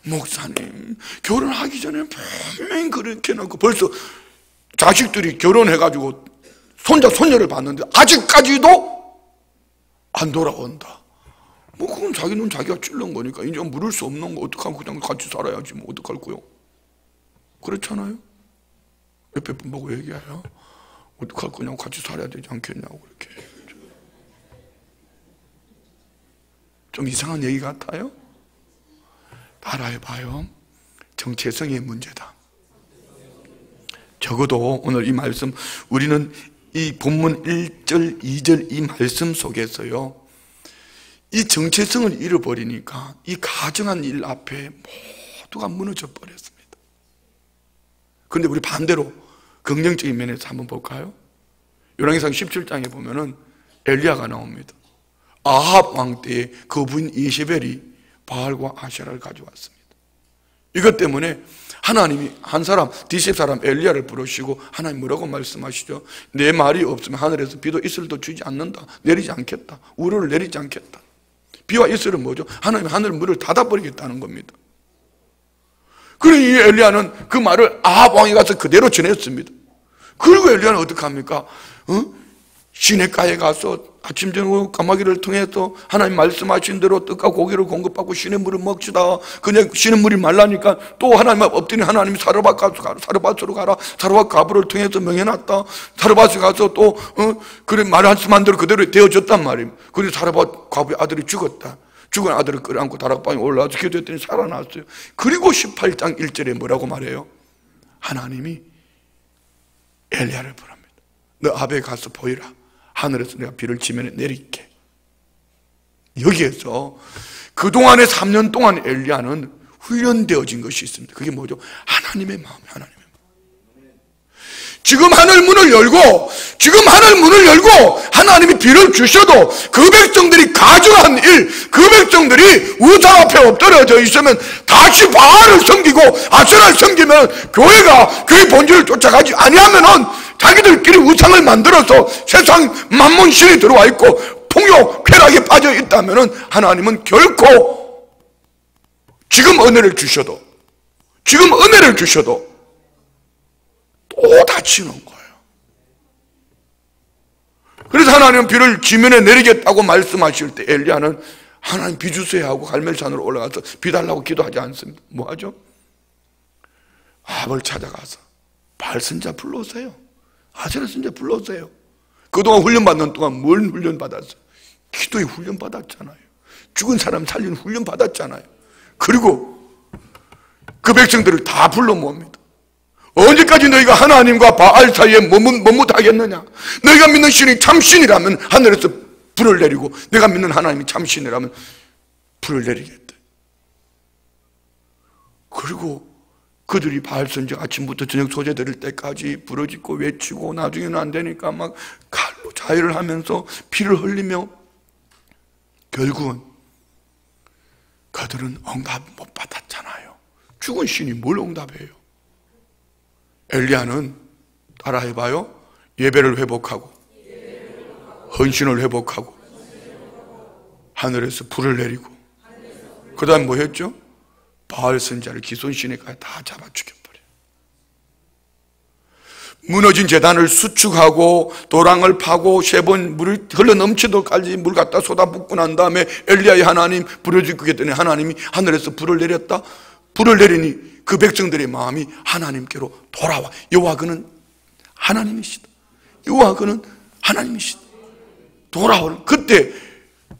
목사님, 결혼하기 전에 분명히 그렇게 해놓고 벌써 자식들이 결혼해가지고 손자, 손녀를 봤는데 아직까지도 안 돌아온다. 그건 자기 눈 자기가 찔른 거니까 이제 물을 수 없는 거 어떡하고 그냥 같이 살아야지 어떡할 거요? 그렇잖아요? 옆에 분 보고 얘기해요. 어떡할 거냐고 같이 살아야 되지 않겠냐고 그렇게. 좀 이상한 얘기 같아요? 알아봐요. 정체성의 문제다. 적어도 오늘 이 말씀, 우리는 이 본문 1절, 2절 이 말씀 속에서요, 이 정체성을 잃어버리니까 이 가정한 일 앞에 모두가 무너져 버렸습니다. 그런데 우리 반대로 긍정적인 면에서 한번 볼까요? 열왕기상 17장에 보면은 엘리야가 나옵니다. 아합 왕 때에 그 부인 이세벨이 바알과 아세라를 가져왔습니다. 이것 때문에 하나님이 한 사람, 디셉 사람 엘리야를 부르시고 하나님 뭐라고 말씀하시죠? 내 말이 없으면 하늘에서 비도 이슬도 주지 않는다. 내리지 않겠다. 우로를 내리지 않겠다. 비와 이슬은 뭐죠? 하나님이 하늘 문을 닫아버리겠다는 겁니다. 그러니 이 엘리야는 그 말을 아합 왕이 가서 그대로 전했습니다. 그리고 엘리야는 어떻게 합니까? 시냇가에 가서 아침 저녁 까마귀를 통해서 하나님 말씀하신 대로 떡과 고기를 공급받고 시냇물을 먹시다. 그냥 시냇물이 말라니까 또 하나님 엎드린 하나님이 사르밧으로 가라. 사르밧 가부를 통해서 명해놨다. 사르밧에 가서 또 그래 말씀한 대로 그대로 되어졌단 말이에요. 그래서 사르밧 가부의 아들이 죽었다. 죽은 아들을 끌어안고 다락방에 올라와서 기도했더니 살아났어요. 그리고 18장 1절에 뭐라고 말해요? 하나님이 엘리야를 부릅니다. 너 아베에 가서 보이라. 하늘에서 내가 비를 지면에 내릴게. 여기에서 그동안의 3년 동안 엘리야는 훈련되어진 것이 있습니다. 그게 뭐죠? 하나님의 마음, 하나님의 마음. 지금 하늘 문을 열고 하나님이 비를 주셔도 그 백성들이 가증한 일, 그 백성들이 우상 앞에 엎드려져 있으면 다시 바알을 섬기고 아세라를 섬기면 교회가 그의 본질을 쫓아가지 아니하면은 자기들끼리 우상을 만들어서 세상 만몬신이 들어와 있고 풍요, 쾌락에 빠져 있다면 하나님은 결코 지금 은혜를 주셔도 또 다치는 거예요. 그래서 하나님은 비를 지면에 내리겠다고 말씀하실 때 엘리야는 하나님 비 주세요 하고 갈멜산으로 올라가서 비 달라고 기도하지 않습니다. 뭐 하죠? 아합을 찾아가서 바알 선자 불러오세요. 아세라 선자 불러오세요. 그동안 훈련받는 동안 뭘 훈련받았어요? 기도에 훈련받았잖아요. 죽은 사람 살리는 훈련받았잖아요. 그리고 그 백성들을 다 불러 모읍니다. 언제까지 너희가 하나님과 바알 사이에 머뭇하겠느냐? 너희가 믿는 신이 참신이라면 하늘에서 불을 내리고 내가 믿는 하나님이 참신이라면 불을 내리겠다. 그리고 그들이 바알 선지 아침부터 저녁 소재 드릴 때까지 부르짖고 외치고 나중에는 안 되니까 막 칼로 자해를 하면서 피를 흘리며 결국은 그들은 응답 못 받았잖아. 죽은 신이 뭘 응답해요? 엘리야는 따라해봐요. 예배를 회복하고 헌신을 회복하고 하늘에서 불을 내리고 그 다음 뭐 했죠? 바알 선지자를 기손 시내까지 다 잡아 죽여버려요. 무너진 제단을 수축하고 도랑을 파고 3번 물이 흘러 넘치도까지 물 갖다 쏟아붓고 난 다음에 엘리야의 하나님 불을 지키겠더니 하나님이 하늘에서 불을 내렸다. 불을 내리니 그 백성들의 마음이 하나님께로 돌아와. 여호와 그는 하나님이시다. 여호와 그는 하나님이시다. 돌아오는 그때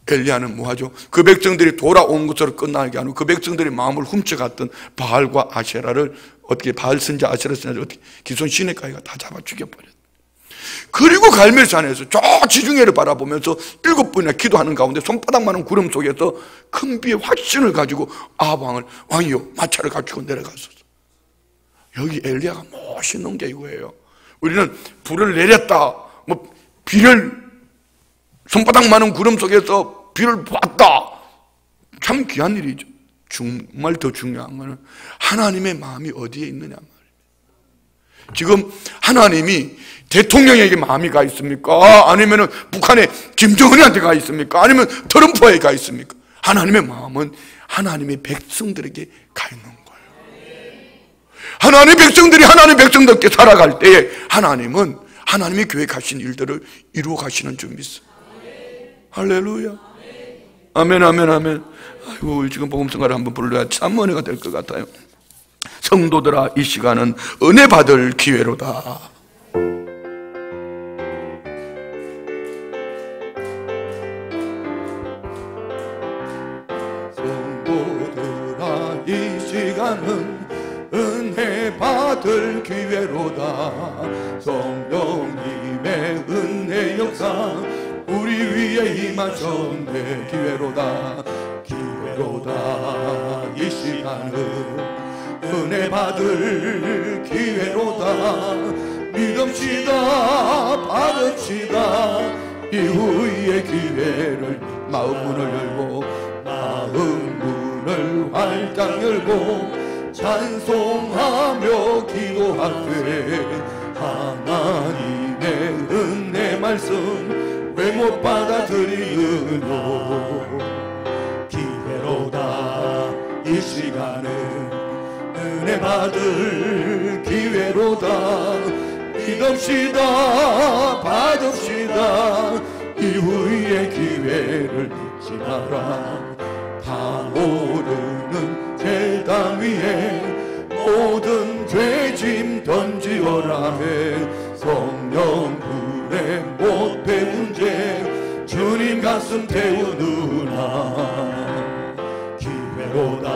엘리야는 뭐하죠? 그 백성들이 돌아온 것으로 끝나게 하는 그 백성들의 마음을 훔쳐갔던 바알과 아세라를 어떻게 바알 선지자 아세라 선지자 어떻게 기손 시내까지가 다 잡아 죽여버렸어요. 그리고 갈멜산에서 저 지중해를 바라보면서 7번이나 기도하는 가운데 손바닥만한 구름 속에서 큰 비의 확신을 가지고 아합 왕을 왕이여 마차를 갖추고 내려갔었어. 여기 엘리야가 멋있는 게 이거예요. 우리는 불을 내렸다, 뭐 비를 손바닥만한 구름 속에서 비를 봤다. 참 귀한 일이죠. 정말 더 중요한 것은 하나님의 마음이 어디에 있느냐 말입니다. 지금 하나님이 대통령에게 마음이 가 있습니까? 아니면 북한의 김정은한테 가 있습니까? 아니면 트럼프에게 가 있습니까? 하나님의 마음은 하나님의 백성들에게 가 있는 거예요. 하나님의 백성들이 하나님의 백성들께 살아갈 때에 하나님은 하나님이 계획하신 일들을 이루어 가시는 줄 믿습니다. 할렐루야. 아멘, 아멘, 아멘. 아이고, 지금 복음성가를 한번 불러야 참 은혜가 될 것 같아요. 성도들아, 이 시간은 은혜 받을 기회로다. 성도들아, 이 시간은 은혜 받을 기회로다. 성령님의 은혜 역사 우리 위에 임하셨네. 기회로다, 기회로다. 이 시간은 은혜 받을 기회로다. 믿읍시다, 받읍시다. 이후의 기회를 마음 문을 열고 마음 문을 활짝 열고 찬송하며 기도하되 하나님의 은혜 말씀 왜 못 받아들이느뇨. 기회로다, 이 시간은 은혜 받을 기회로다. 믿읍시다, 받읍시다. 이후의 기회를 잊지 마라. 타오르는 제단 위에 모든 죄짐 던지어라매. 성령 불에 못 배운 죄 주님 가슴 태우느라. 기회로다,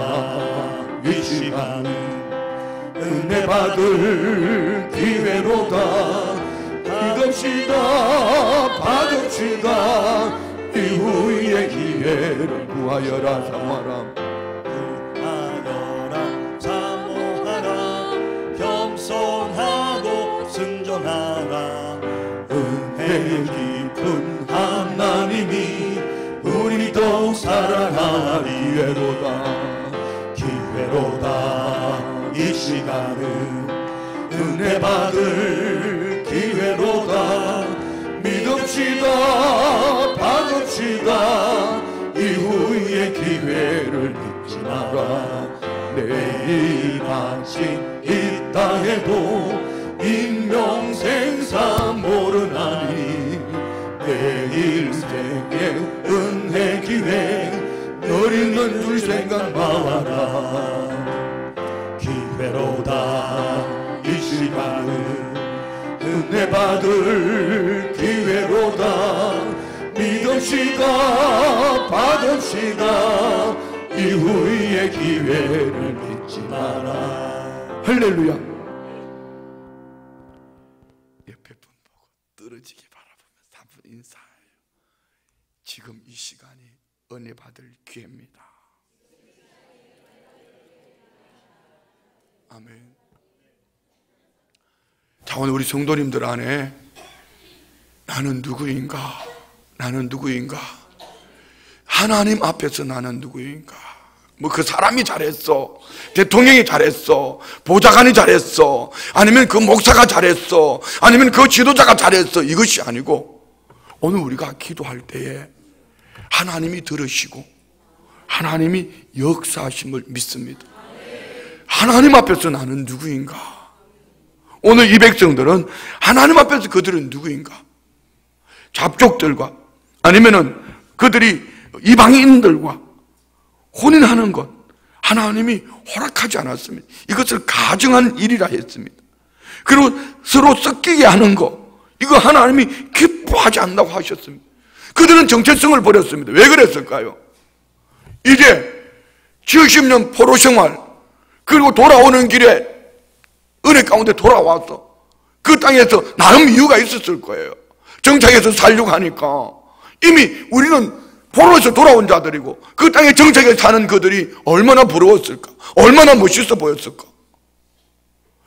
이 시간은 은혜 받을 기회로다. 믿읍시다, 받읍시다. 이후의 기회를 구하여라, 사모하라. 구하여라, 사모하라. 겸손하고 순종하라. 은혜 깊은 하나님이 우리 더욱 사랑하리. 기회로다, 기회로다. 이 시간은 은혜 받을 기회로다. 믿읍시다, 받읍시다. 이후의 기회를 잊지 마라. 내일 아침 있다 해도 인명생사 모르나니. 내일 생에 은혜 기회 널 있는 줄 생각 마라. 기회로다, 이 시간은 은혜 받을 기회로다. 믿읍시다, 받읍시다. 이후의 기회를 잊지 마라. 할렐루야. 옆에 분 보고 떨어지게 바라보면서 한 분 인사해요. 지금 이 시간이 은혜 받을 기회입니다. 아멘. 자, 오늘 우리 성도님들 안에 나는 누구인가? 나는 누구인가? 하나님 앞에서 나는 누구인가? 뭐 그 사람이 잘했어, 대통령이 잘했어, 보좌관이 잘했어, 아니면 그 목사가 잘했어, 아니면 그 지도자가 잘했어, 이것이 아니고 오늘 우리가 기도할 때에 하나님이 들으시고 하나님이 역사하심을 믿습니다. 하나님 앞에서 나는 누구인가? 오늘 이 백성들은 하나님 앞에서 그들은 누구인가? 잡족들과 아니면은 그들이 이방인들과 혼인하는 것 하나님이 허락하지 않았습니다. 이것을 가증한 일이라 했습니다. 그리고 서로 섞이게 하는 것 이거 하나님이 기뻐하지 않는다고 하셨습니다. 그들은 정체성을 버렸습니다. 왜 그랬을까요? 이제 70년 포로 생활 그리고 돌아오는 길에 은혜 가운데 돌아와서 그 땅에서 나름 이유가 있었을 거예요. 정착해서 살려고 하니까 이미 우리는 포로에서 돌아온 자들이고 그 땅에 정착해 사는 그들이 얼마나 부러웠을까, 얼마나 멋있어 보였을까.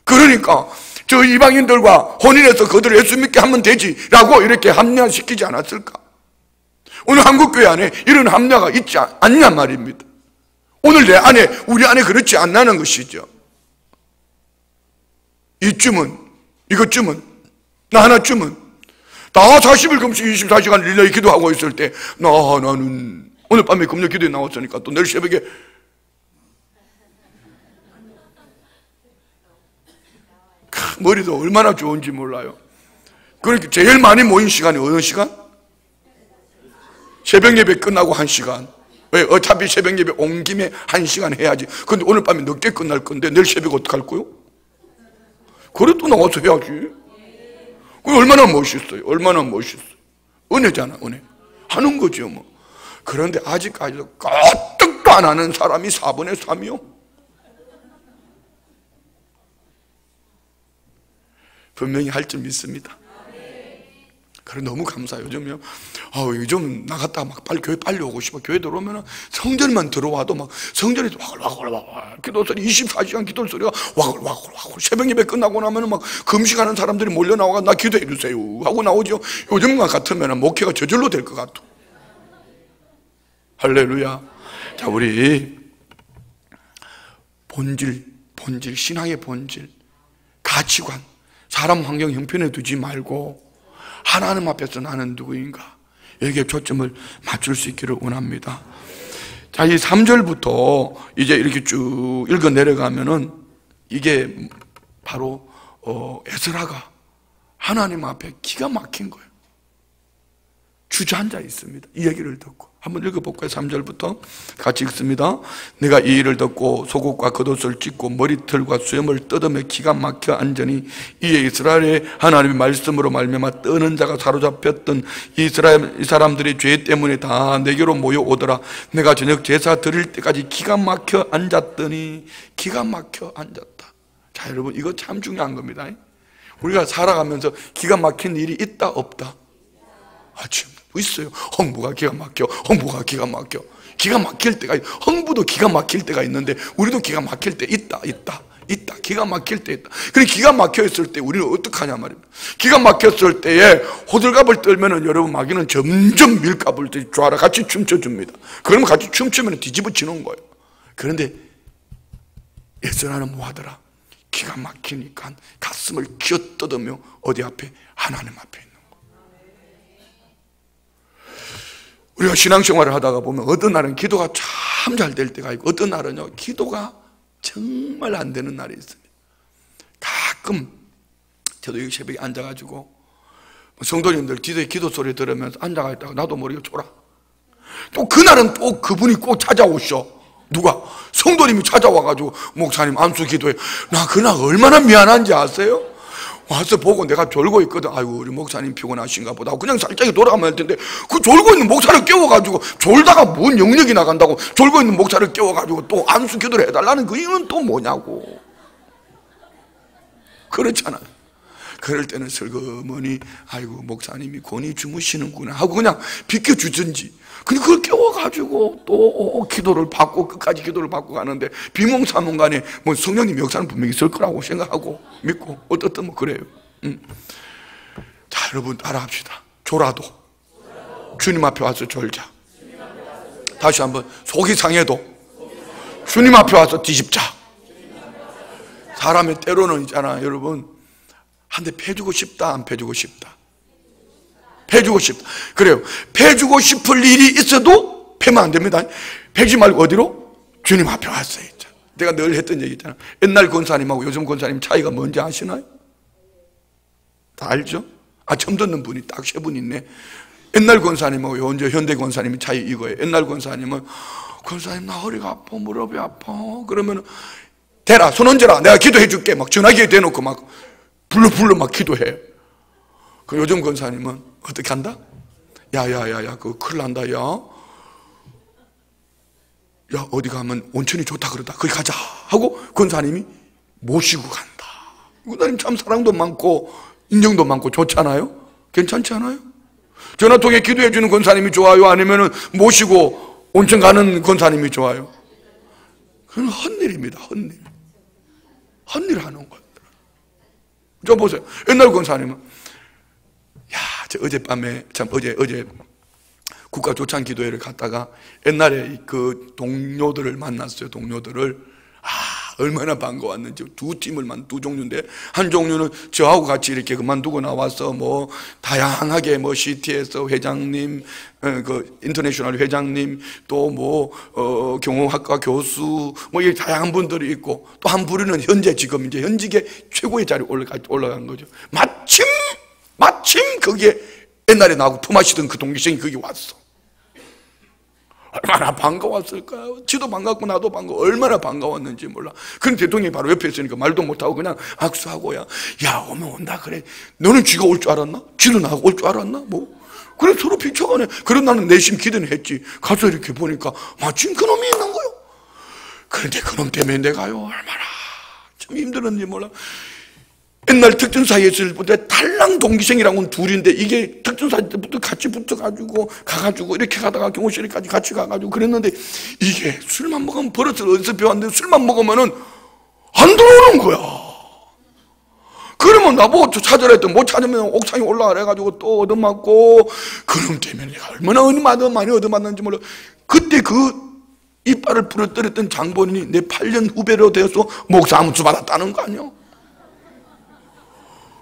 그러니까 저 이방인들과 혼인해서 그들을 예수 믿게 하면 되지라고 이렇게 합리화시키지 않았을까. 오늘 한국교회 안에 이런 합리화가 있지 않냔 말입니다. 오늘 내 안에 우리 안에 그렇지 않다는 것이죠. 이쯤은 이것쯤은 나 하나쯤은 다 40일 금식 24시간 릴레이 기도하고 있을 때 나는 오늘 밤에 금요 기도에 나왔으니까 또 내일 새벽에 머리도 얼마나 좋은지 몰라요. 그러니까 제일 많이 모인 시간이 어느 시간? 새벽 예배 끝나고 1시간. 왜? 어차피 새벽 예배 온 김에 1시간 해야지. 근데 오늘 밤에 늦게 끝날 건데 내일 새벽 어떡할 거요? 그래 또 나와서 해야지. 그게 얼마나 멋있어요. 얼마나 멋있어요. 은혜잖아, 은혜. 하는 거죠, 뭐. 그런데 아직까지도 까뜩도 안 하는 사람이 4분의 3이요. 분명히 할 줄 믿습니다. 그래 너무 감사해요. 요즘 나갔다가 막 빨리 교회 빨리 오고 싶어. 교회 들어오면 성전만 들어와도 막 성전에서 와글와글 기도 소리 24시간 기도 소리가 와글와글 새벽 예배 끝나고 나면 막 금식하는 사람들이 몰려 나와가 나 기도해 주세요 하고 나오죠. 요즘만 같으면 목회가 저절로 될 것 같아. 할렐루야. 자, 우리 본질 신앙의 본질 가치관 사람 환경 형편에 두지 말고 하나님 앞에서 나는 누구인가 여기에 초점을 맞출 수 있기를 원합니다. 자, 이 3절부터 이제 이렇게 쭉 읽어 내려가면은 이게 바로 에스라가 하나님 앞에 기가 막힌 거예요. 주저앉아 있습니다. 이 얘기를 듣고 한번 읽어볼까요? 3절부터 같이 읽습니다. 내가 이 일을 듣고 속옷과 겉옷을 찢고 머리털과 수염을 뜯으며 기가 막혀 앉으니 이에 이스라엘의 하나님의 말씀으로 말미암아 떠는 자가 사로잡혔던 이 사람들의 죄 때문에 다 내게로 모여오더라. 내가 저녁 제사 드릴 때까지 기가 막혀 앉았더니 기가 막혀 앉았다. 자, 여러분 이거 참 중요한 겁니다. 우리가 살아가면서 기가 막힌 일이 있다 없다? 지금 있어요. 홍부가 기가 막혀. 홍부가 기가 막혀. 기가 막힐 때가 홍부도 기가 막힐 때가 있는데 우리도 기가 막힐 때 있다. 기가 막힐 때 있다. 그럼 기가 막혀 있을 때 우리는 어떻게 하냐 말입니다. 기가 막혔을 때에 호들갑을 떨면은 여러분 마귀는 점점 밀갑을 좋아라 같이 춤춰줍니다. 그러면 같이 춤추면 뒤집어지는 거예요. 그런데 에스라는 뭐 하더라? 기가 막히니까 가슴을 쥐어뜯으며 어디 앞에? 하나님 앞에 있는 거예요. 우리가 신앙생활을 하다가 보면 어떤 날은 기도가 참 잘 될 때가 있고 어떤 날은요 기도가 정말 안 되는 날이 있습니다. 가끔 저도 여기 새벽에 앉아가지고 성도님들 뒤에 기도 소리 들으면서 앉아가 있다가 나도 모르게 졸아. 또 그날은 또 그분이 꼭 찾아오셔. 누가? 성도님이 찾아와가지고 목사님 안수 기도해. 나 그날 얼마나 미안한지 아세요? 와서 보고 내가 졸고 있거든. 아이고 우리 목사님 피곤하신가 보다 하고 그냥 살짝 돌아가면 할 텐데 그 졸고 있는 목사를 깨워가지고 졸다가 뭔 영역이 나간다고 졸고 있는 목사를 깨워가지고 또 안수 기도를 해달라는 그 이유는 또 뭐냐고. 그렇잖아요. 그럴 때는 슬그머니 아이고 목사님이 곤히 주무시는구나 하고 그냥 비켜주든지. 근데 그걸 깨워가지고 또 기도를 받고 끝까지 기도를 받고 가는데 비몽사몽간에 뭐 성령님 역사는 분명히 있을 거라고 생각하고 믿고 어떻든 뭐 그래요. 자, 여러분 따라합시다. 졸아도 주님 앞에 와서 졸자. 다시 한번 속이 상해도 주님 앞에 와서 뒤집자. 사람의 때로는 있잖아, 여러분. 한 대 패주고 싶다, 안 패주고 싶다? 패주고 싶다. 그래요. 패주고 싶을 일이 있어도 패면 안 됩니다. 패지 말고 어디로? 주님 앞에 왔어요. 내가 늘 했던 얘기 있잖아. 옛날 권사님하고 요즘 권사님 차이가 뭔지 아시나요? 다 알죠? 처음 듣는 분이 딱 세 분 있네. 옛날 권사님하고 현대 권사님의 차이 이거예요. 옛날 권사님은 권사님 나 허리가 아파, 무릎이 아파. 그러면 대라, 손 얹어라, 내가 기도해 줄게. 막 전화기에 대놓고 막 불러 막 기도해. 그 요즘 권사님은 어떻게 한다? 야야야야, 그거 큰일 난다. 야 어디 가면 온천이 좋다 그러다, 거기 가자 하고 권사님이 모시고 간다. 권사님 참 사랑도 많고 인정도 많고 좋잖아요. 괜찮지 않아요? 전화 통해 기도해 주는 권사님이 좋아요, 아니면 모시고 온천 가는 권사님이 좋아요? 그건 헛일입니다. 헛일 하는 거예요. 저 보세요. 옛날 권사님은 저 어젯밤에 참 어제 국가조창기도회를 갔다가 옛날에 그 동료들을 만났어요. 동료들을 얼마나 반가웠는지. 두 종류인데, 한 종류는 저하고 같이 이렇게 그만두고 나와서 뭐 다양하게 뭐 CT에서 회장님, 그 인터내셔널 회장님, 또 뭐 경영학과 교수, 뭐 이 다양한 분들이 있고, 또 한 부류는 현재 지금 이제 현직의 최고의 자리에 올라간 거죠. 마침 거기에 옛날에 나하고 품앗이던 그 동기생이 거기 왔어. 얼마나 반가웠을까요? 지도 반갑고 나도 반가워. 얼마나 반가웠는지 몰라. 그런 대통령이 바로 옆에 있으니까 말도 못하고 그냥 악수하고, 야 오면 온다 그래. 너는 쥐가 올 줄 알았나? 쥐도 나하고 올 줄 알았나? 뭐 그래 서로 비춰가네. 그래 나는 내심 기대는 했지. 가서 이렇게 보니까 마침 그놈이 있는 거요. 그런데 그놈 때문에 내가요 얼마나 참 힘들었는지 몰라. 옛날 특전사에 있을 때 달랑 동기생이라고는 둘인데, 이게 특전사 때부터 같이 붙어가지고 가가지고 이렇게 가다가 경호실까지 같이 가가지고 그랬는데, 이게 술만 먹으면 버릇을 어디서 배웠는데 술만 먹으면은 안 들어오는 거야. 그러면 나보고 찾으라 했더니 못 찾으면 옥상에 올라가라 해가지고 또 얻어맞고, 그놈 때문에 내가 얼마나 많이 얻어맞는지 몰라. 그때 그 이빨을 부러뜨렸던 장본인이 내 8년 후배로 되어서 목사 암수 받았다는 거 아니야?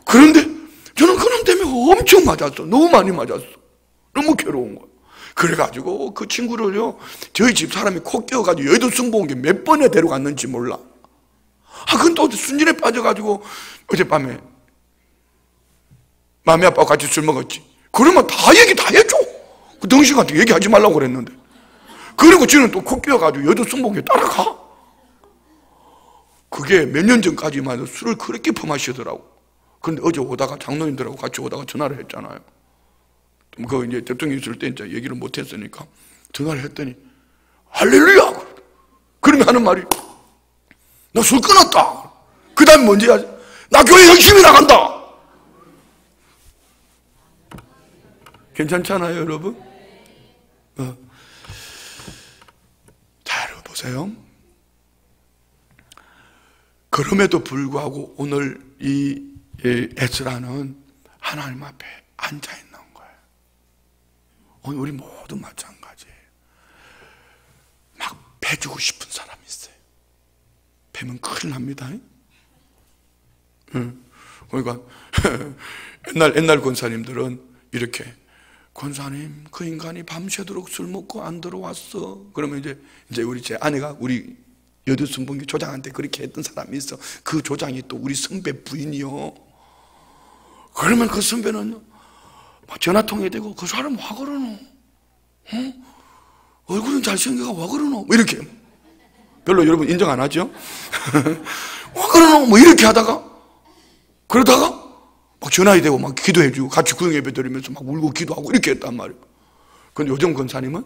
그런데 저는 그놈 때문에 엄청 맞았어. 너무 많이 맞았어. 너무 괴로운 거야. 그래가지고 그 친구를요, 저희 집 사람이 코 끼워가지고 여의도 승복원교 몇 번에 데려갔는지 몰라. 그건 또 순진에 빠져가지고 어젯밤에 마음이 아빠하고 같이 술 먹었지. 그러면 다 얘기 다 해줘. 그 덩식한테 얘기하지 말라고 그랬는데. 그리고 저는 또 코 끼워가지고 여의도 승복원교 따라가. 그게 몇 년 전까지만 해도 술을 그렇게 퍼마시더라고. 근데 어제 오다가 장로님들하고 같이 오다가 전화를 했잖아요. 그 이제 대통령이 있을 때 이제 얘기를 못 했으니까 전화를 했더니 할렐루야! 그러면 하는 말이 나 술 끊었다. 그 다음에 뭔지 알지? 나 교회 열심히 나간다. 괜찮잖아요, 여러분? 자, 여러분 보세요. 그럼에도 불구하고 오늘 이 에스라는 하나님 앞에 앉아있는 거예요. 오늘 우리 모두 마찬가지예요. 막 패주고 싶은 사람이 있어요. 패면 큰일 납니다. 그러니까 옛날 권사님들은 이렇게, 권사님 그 인간이 밤새도록 술 먹고 안 들어왔어. 그러면 이제 우리 제 아내가 우리 여도순봉교 조장한테 그렇게 했던 사람이 있어. 그 조장이 또 우리 선배 부인이요. 그러면 그 선배는 막 전화통에 대고 그 사람 와 그러노? 얼굴은 잘생겨가 와 그러노? 뭐 이렇게. 별로 여러분 인정 안 하죠? 와 그러노? 뭐 이렇게 하다가, 그러다가 막 전화에 대고 막 기도해주고 같이 구역 예배 드리면서 막 울고 기도하고 이렇게 했단 말이에요. 근데 요즘 권사님은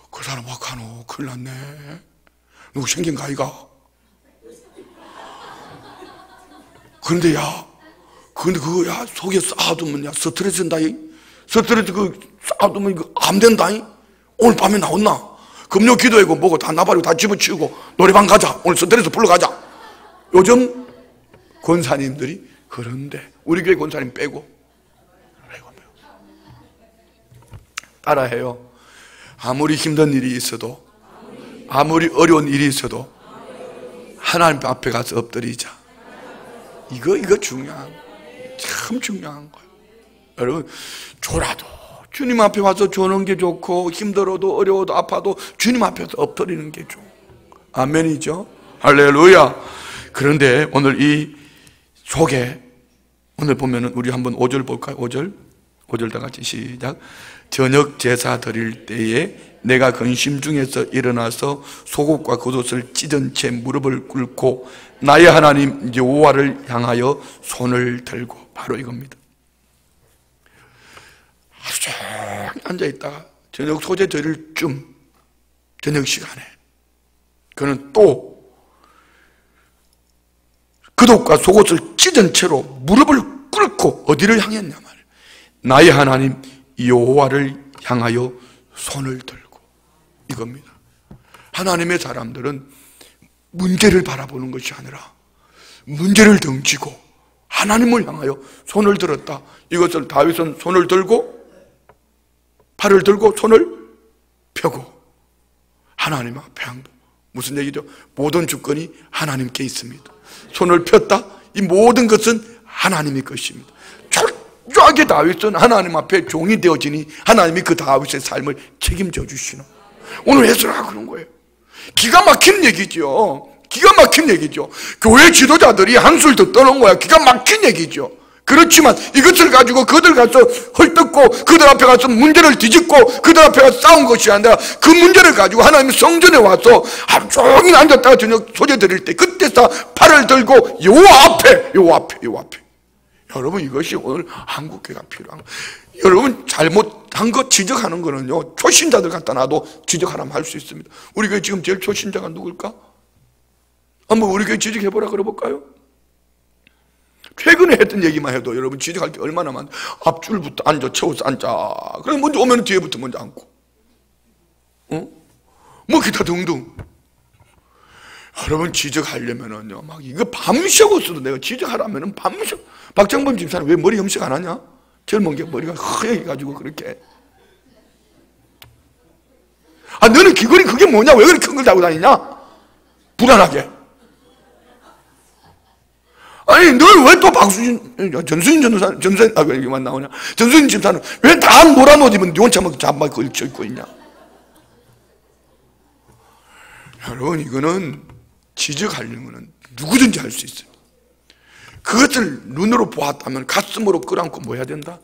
그 사람 와 가노? 큰일 났네. 누구 생긴 거 아이가? 그런데 근데 그거 속에 쌓아두면 스트레스 된다이. 스트레스 쌓아두면 이거 암 된다이. 오늘 밤에 나온나? 금요 기도하고 뭐고 다 나발이고 다 집어치우고 노래방 가자. 오늘 스트레스 풀러 가자. 요즘 권사님들이 그런데 우리 교회 권사님 빼고 따라해요. 아무리 힘든 일이 있어도 아무리 어려운 일이 있어도 하나님 앞에 가서 엎드리자. 이거 중요한, 참 중요한 거예요. 여러분, 졸아도 주님 앞에 와서 조는 게 좋고, 힘들어도 어려워도 아파도 주님 앞에서 엎드리는 게 좋고. 아멘이죠? 할렐루야. 그런데 오늘 이 속에, 오늘 보면은 우리 한번 5절 볼까요? 5절 다 같이 시작. 저녁 제사 드릴 때에 내가 근심 중에서 일어나서 속옷과 겉옷을 찢은 채 무릎을 꿇고 나의 하나님 여호와를 향하여 손을 들고, 바로 이겁니다. 하루 종일 앉아있다가 저녁 소재 드릴 쯤, 저녁 시간에 그는 또 겉옷과 속옷을 찢은 채로 무릎을 꿇고 어디를 향했냐 말이에요. 나의 하나님 여호와를 향하여 손을 들고, 이겁니다. 하나님의 사람들은 문제를 바라보는 것이 아니라 문제를 덩치고 하나님을 향하여 손을 들었다. 이것을 다윗은 손을 들고, 팔을 들고 손을 펴고 하나님 앞에 항복. 무슨 얘기죠? 모든 주권이 하나님께 있습니다. 손을 폈다, 이 모든 것은 하나님의 것입니다. 철저하게 다윗은 하나님 앞에 종이 되어지니 하나님이 그 다윗의 삶을 책임져 주시는, 오늘 에스라가 그런 거예요. 기가 막힌 얘기죠. 기가 막힌 얘기죠. 교회 지도자들이 한술 더 떠는 거야. 기가 막힌 얘기죠. 그렇지만 이것을 가지고 그들 가서 헐뜯고 그들 앞에 가서 문제를 뒤집고 그들 앞에 가서 싸운 것이 아니라 그 문제를 가지고 하나님 성전에 와서 하루 종일 앉았다가 저녁 소재 드릴 때 그때서 팔을 들고 여호와 앞에. 여러분, 이것이 오늘 한국교회가 필요한 거예요. 여러분, 잘못한 거 지적하는 거는요, 초신자들 갖다 놔도 지적하라면 할 수 있습니다. 우리 교회 지금 제일 초신자가 누굴까? 한번 우리 교회 지적해보라 그러볼까요? 최근에 했던 얘기만 해도 여러분 지적할 게 얼마나 많아. 앞줄부터 앉아, 채워서 앉아. 그럼 먼저 오면 뒤에부터 먼저 앉고, 뭐 기타 등등. 여러분, 지적하려면은요, 막 이거 밤새고 써도 내가 지적하라면은 밤새. 박정범 집사는 왜 머리 염색 안 하냐? 젊은 게 머리가 허해가지고 그렇게. 아, 너는 귀걸이 그게 뭐냐? 왜 그렇게 큰 걸 달고 다니냐? 불안하게. 아니, 너 왜 또 전수인 이만 나오냐? 전수인 집사는 왜 다 노란 옷 입은 니 혼자 막 잠바 걸쳐 입고 있냐? 여러분, 이거는 지적하려는 거는 누구든지 할 수 있어요. 그것을 눈으로 보았다면 가슴으로 끌어안고 뭐 해야 된다?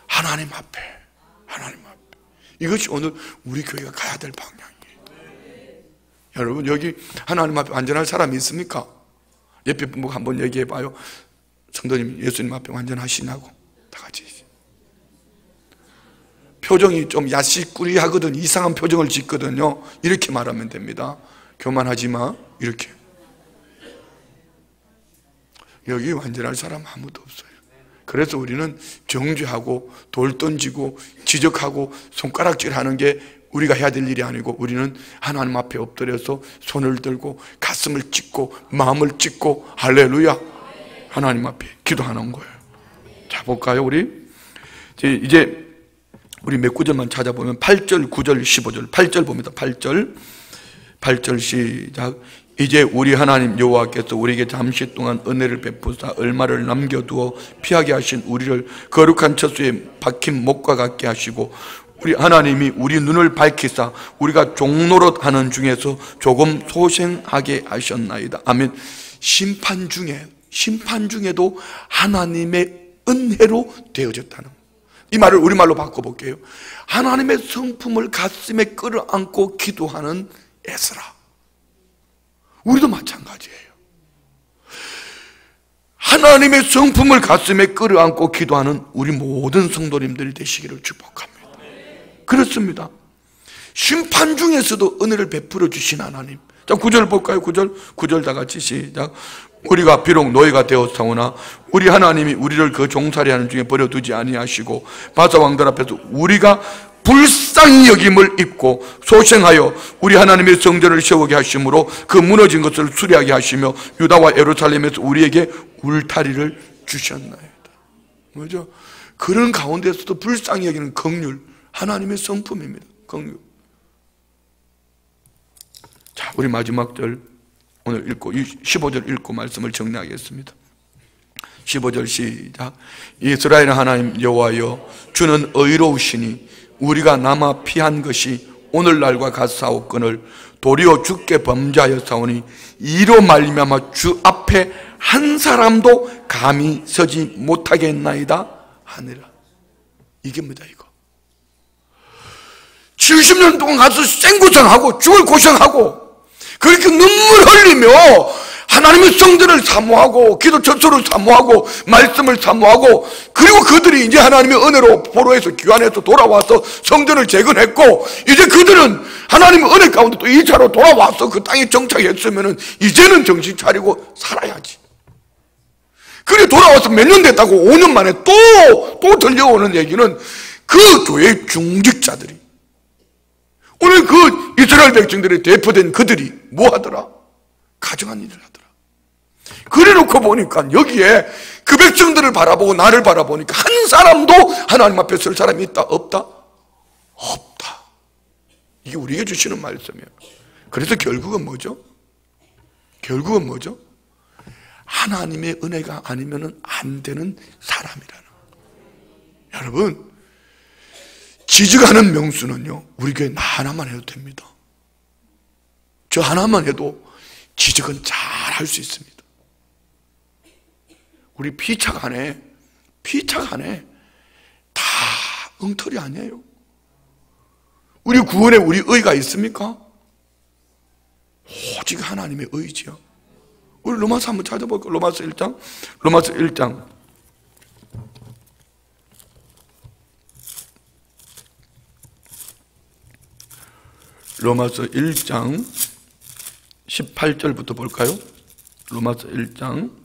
하나님 앞에. 이것이 오늘 우리 교회가 가야 될 방향이에요. 여러분, 여기 하나님 앞에 완전할 사람이 있습니까? 옆에 분 보고 한번 얘기해 봐요. 성도님, 예수님 앞에 완전하시냐고. 다 같이. 표정이 좀 야시꾸리하거든. 이상한 표정을 짓거든요. 이렇게 말하면 됩니다. 교만하지 마. 이렇게. 여기 완전할 사람 아무도 없어요. 그래서 우리는 정죄하고 돌 던지고 지적하고 손가락질하는 게 우리가 해야 될 일이 아니고, 우리는 하나님 앞에 엎드려서 손을 들고 가슴을 찢고 마음을 찢고, 할렐루야, 하나님 앞에 기도하는 거예요. 자, 볼까요? 우리 이제 우리 몇 구절만 찾아보면 8절, 9절, 15절. 8절 봅니다. 8절 시작. 이제 우리 하나님 여호와께서 우리에게 잠시 동안 은혜를 베푸사 얼마를 남겨두어 피하게 하신 우리를 거룩한 처소에 박힌 목과 같게 하시고, 우리 하나님이 우리 눈을 밝히사 우리가 종노릇 하는 중에서 조금 소생하게 하셨나이다. 아멘. 심판 중에도 하나님의 은혜로 되어졌다는, 이 말을 우리말로 바꿔볼게요. 하나님의 성품을 가슴에 끌어안고 기도하는 에스라. 우리도 마찬가지예요. 하나님의 성품을 가슴에 끌어안고 기도하는 우리 모든 성도님들이 되시기를 축복합니다. 그렇습니다. 심판 중에서도 은혜를 베풀어 주신 하나님. 자, 9절 볼까요? 9절 다 같이 시작. 우리가 비록 노예가 되었사오나 우리 하나님이 우리를 그 종살이하는 중에 버려두지 아니하시고 바사 왕들 앞에서 우리가 불쌍히 여김을 입고 소생하여 우리 하나님의 성전을 세우게 하심으로 그 무너진 것을 수리하게 하시며 유다와 예루살렘에서 우리에게 울타리를 주셨나이다. 뭐죠? 그런 가운데서도 불쌍히 여기는 긍휼, 하나님의 성품입니다. 긍휼. 자, 우리 마지막 절 오늘 읽고 15절 읽고 말씀을 정리하겠습니다. 15절 시작. 이스라엘 하나님 여호와여, 주는 의로우시니 우리가 남아 피한 것이 오늘날과 같사옵거늘 도리어 주께 범죄하였사오니 이로 말미암아 주 앞에 한 사람도 감히 서지 못하겠나이다 하니라. 이게 뭐다 이거? 70년 동안 가서 생고생하고 죽을 고생하고 그렇게 눈물 흘리며 하나님의 성전을 사모하고 기도 처소를 사모하고 말씀을 사모하고, 그리고 그들이 이제 하나님의 은혜로 포로에서 귀환해서 돌아와서 성전을 재건했고, 이제 그들은 하나님의 은혜 가운데 또 2차로 돌아와서 그 땅에 정착했으면 이제는 정신 차리고 살아야지. 그래 돌아와서 몇 년 됐다고 5년 만에 또 들려오는 얘기는 그 교회의 중직자들이, 오늘 그 이스라엘 백성들의 대표된 그들이 뭐 하더라? 가정한 일을 하더라. 그래 놓고 보니까 여기에 그 백성들을 바라보고 나를 바라보니까 한 사람도 하나님 앞에 설 사람이 있다? 없다? 없다. 이게 우리에게 주시는 말씀이에요. 그래서 결국은 뭐죠? 결국은 뭐죠? 하나님의 은혜가 아니면 안 되는 사람이라는. 여러분, 지적하는 명수는요, 우리 교회 나 하나만 해도 됩니다. 저 하나만 해도 지적은 잘 할 수 있습니다. 우리 피착 안에 다 엉터리 아니에요. 우리 구원에 우리 의가 있습니까? 오직 하나님의 의지요. 우리 로마서 한번 찾아볼까요? 로마서 1장. 로마서 1장. 로마서 1장 18절부터 볼까요? 로마서 1장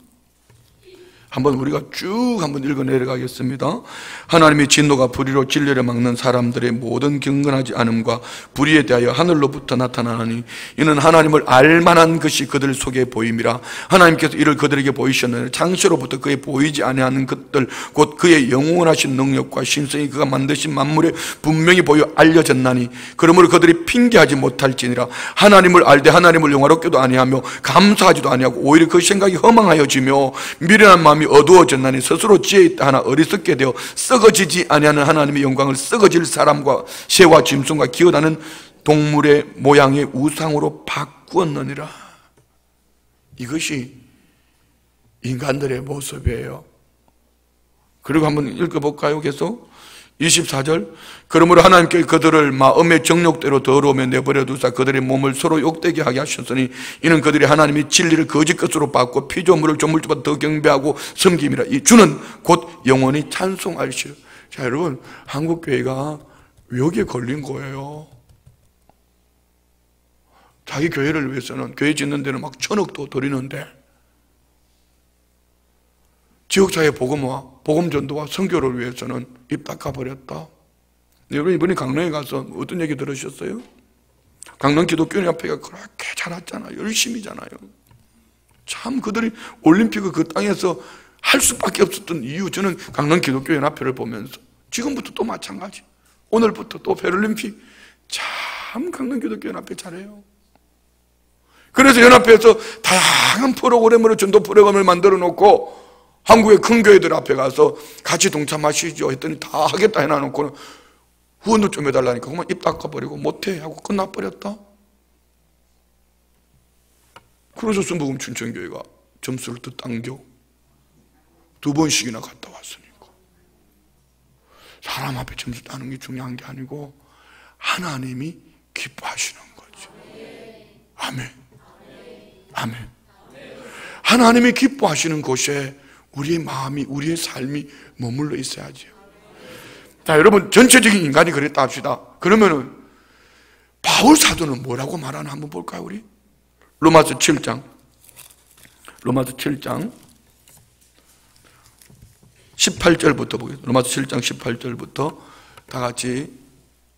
한번 우리가 쭉 한번 읽어 내려가겠습니다. 하나님의 진노가 불의로 진리를 막는 사람들의 모든 경건하지 않음과 불의에 대하여 하늘로부터 나타나니 이는 하나님을 알만한 것이 그들 속에 보임이라. 하나님께서 이를 그들에게 보이셨느니 창세로부터 그의 보이지 아니하는 것들 곧 그의 영원하신 능력과 신성이 그가 만드신 만물에 분명히 보여 알려졌나니 그러므로 그들이 핑계하지 못할지니라. 하나님을 알되 하나님을 영화롭게도 아니하며 감사하지도 아니하고 오히려 그 생각이 허망하여지며 미련한 마음이 어두워졌나니 스스로 지혜 있다 하나 어리석게 되어 썩어지지 아니하는 하나님의 영광을 썩어질 사람과 새와 짐승과 기어다는 동물의 모양의 우상으로 바꾸었느니라. 이것이 인간들의 모습이에요. 그리고 한번 읽어볼까요? 계속 24절. 그러므로 하나님께 그들을 마음의 정욕대로 더러우며 내버려 두사 그들의 몸을 서로 욕되게 하게 하셨으니 이는 그들이 하나님의 진리를 거짓 것으로 바꾸고 피조물을 조물주보다 더 경배하고 섬김이라. 이 주는 곧 영원히 찬송하시리라. 자, 여러분, 한국교회가 여기에 걸린 거예요. 자기 교회를 위해서는 교회 짓는 데는 막 1,000억도 드리는데 지역사회 복음화, 복음전도와 선교를 위해서는 입 닦아버렸다. 여러분, 이번에 강릉에 가서 어떤 얘기 들으셨어요? 강릉 기독교연합회가 그렇게 잘했잖아요. 열심히잖아요. 참 그들이 올림픽을 그 땅에서 할 수밖에 없었던 이유, 저는 강릉 기독교연합회를 보면서 지금부터 또 마찬가지, 오늘부터 또 베를림픽, 참 강릉 기독교연합회 잘해요. 그래서 연합회에서 다양한 프로그램으로 전도 프로그램을 만들어 놓고 한국의 큰 교회들 앞에 가서 같이 동참하시죠 했더니 다 하겠다 해놔놓고는 후원도 좀 해달라니까 그만 입 닦아버리고 못해 하고 끝나버렸다. 그래서 순복음 춘천교회가 점수를 또 당겨 2번씩이나 갔다 왔으니까. 사람 앞에 점수 따는 게 중요한 게 아니고 하나님이 기뻐하시는 거죠. 아멘. 아멘. 하나님이 기뻐하시는 곳에 우리의 마음이, 우리의 삶이 머물러 있어야죠. 자, 여러분, 전체적인 인간이 그랬다 합시다. 그러면은 바울 사도는 뭐라고 말하나 한번 볼까요, 우리? 로마서 7장 18절부터 보겠습니다. 로마서 7장 18절부터 다 같이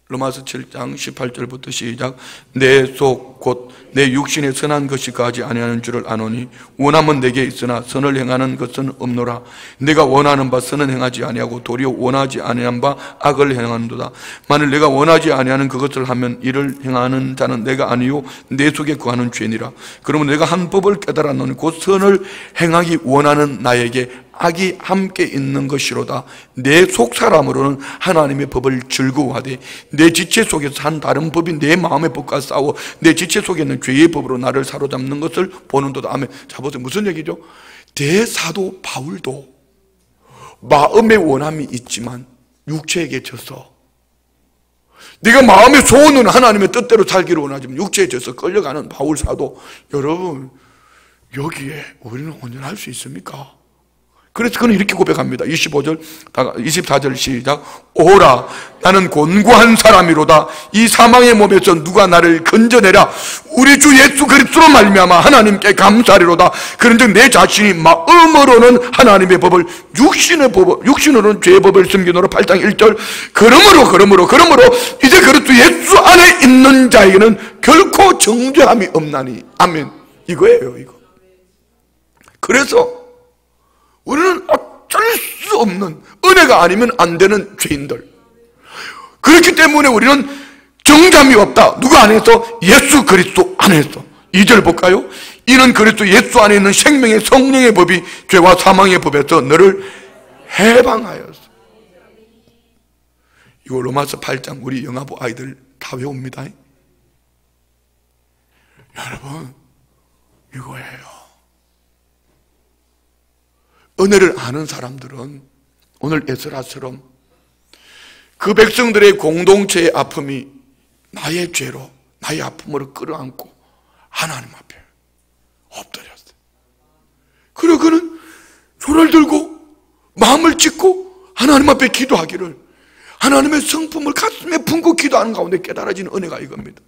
로마서 7장 18절부터 시작. 내 속 곧 내 육신에 선한 것이 가지 아니하는 줄을 아노니 원함은 내게 있으나 선을 행하는 것은 없노라. 내가 원하는 바 선은 행하지 아니하고 도리어 원하지 아니한 바 악을 행하는도다. 만일 내가 원하지 아니하는 그것을 하면 이를 행하는 자는 내가 아니요 내 속에 거하는 죄니라. 그러면 내가 한 법을 깨달았노니 곧 선을 행하기 원하는 나에게 악이 함께 있는 것이로다. 내 속사람으로는 하나님의 법을 즐거워하되 내 지체 속에서 한 다른 법이 내 마음의 법과 싸워 내 지체 속에 있는 죄의 법으로 나를 사로잡는 것을 보는도다. 아멘. 자, 보세요. 무슨 얘기죠? 대사도 바울도 마음의 원함이 있지만 육체에게 져서, 네가 마음의 소원은 하나님의 뜻대로 살기를 원하지만 육체에 져서 끌려가는 바울 사도, 여러분 여기에 우리는 온전할 수 있습니까? 그래서 그는 이렇게 고백합니다. 24절 시작. 오라, 나는 곤고한 사람이로다. 이 사망의 몸에서 누가 나를 건져내랴. 우리 주 예수 그리스도로 말미암아 하나님께 감사하리로다. 그런즉 내 자신이 마음으로는 하나님의 법을, 육신으로는 죄의 법을 숨기노라. 8장 1절. 그러므로 이제 그리스도 예수 안에 있는 자에게는 결코 정죄함이 없나니. 아멘. 이거예요, 이거. 그래서 우리는 어쩔 수 없는, 은혜가 아니면 안 되는 죄인들. 그렇기 때문에 우리는 정죄함이 없다. 누구 안에서? 예수 그리스도 안에서. 2절 볼까요? 이는 그리스도 예수 안에 있는 생명의 성령의 법이 죄와 사망의 법에서 너를 해방하였어. 이거 로마서 8장 우리 영화부 아이들 다 외웁니다. 여러분, 이거예요. 은혜를 아는 사람들은 오늘 에스라처럼 그 백성들의 공동체의 아픔이 나의 죄로, 나의 아픔으로 끌어안고 하나님 앞에 엎드렸어요. 그리고 그는 손을 들고 마음을 찢고 하나님 앞에 기도하기를, 하나님의 성품을 가슴에 품고 기도하는 가운데 깨달아지는 은혜가 이겁니다.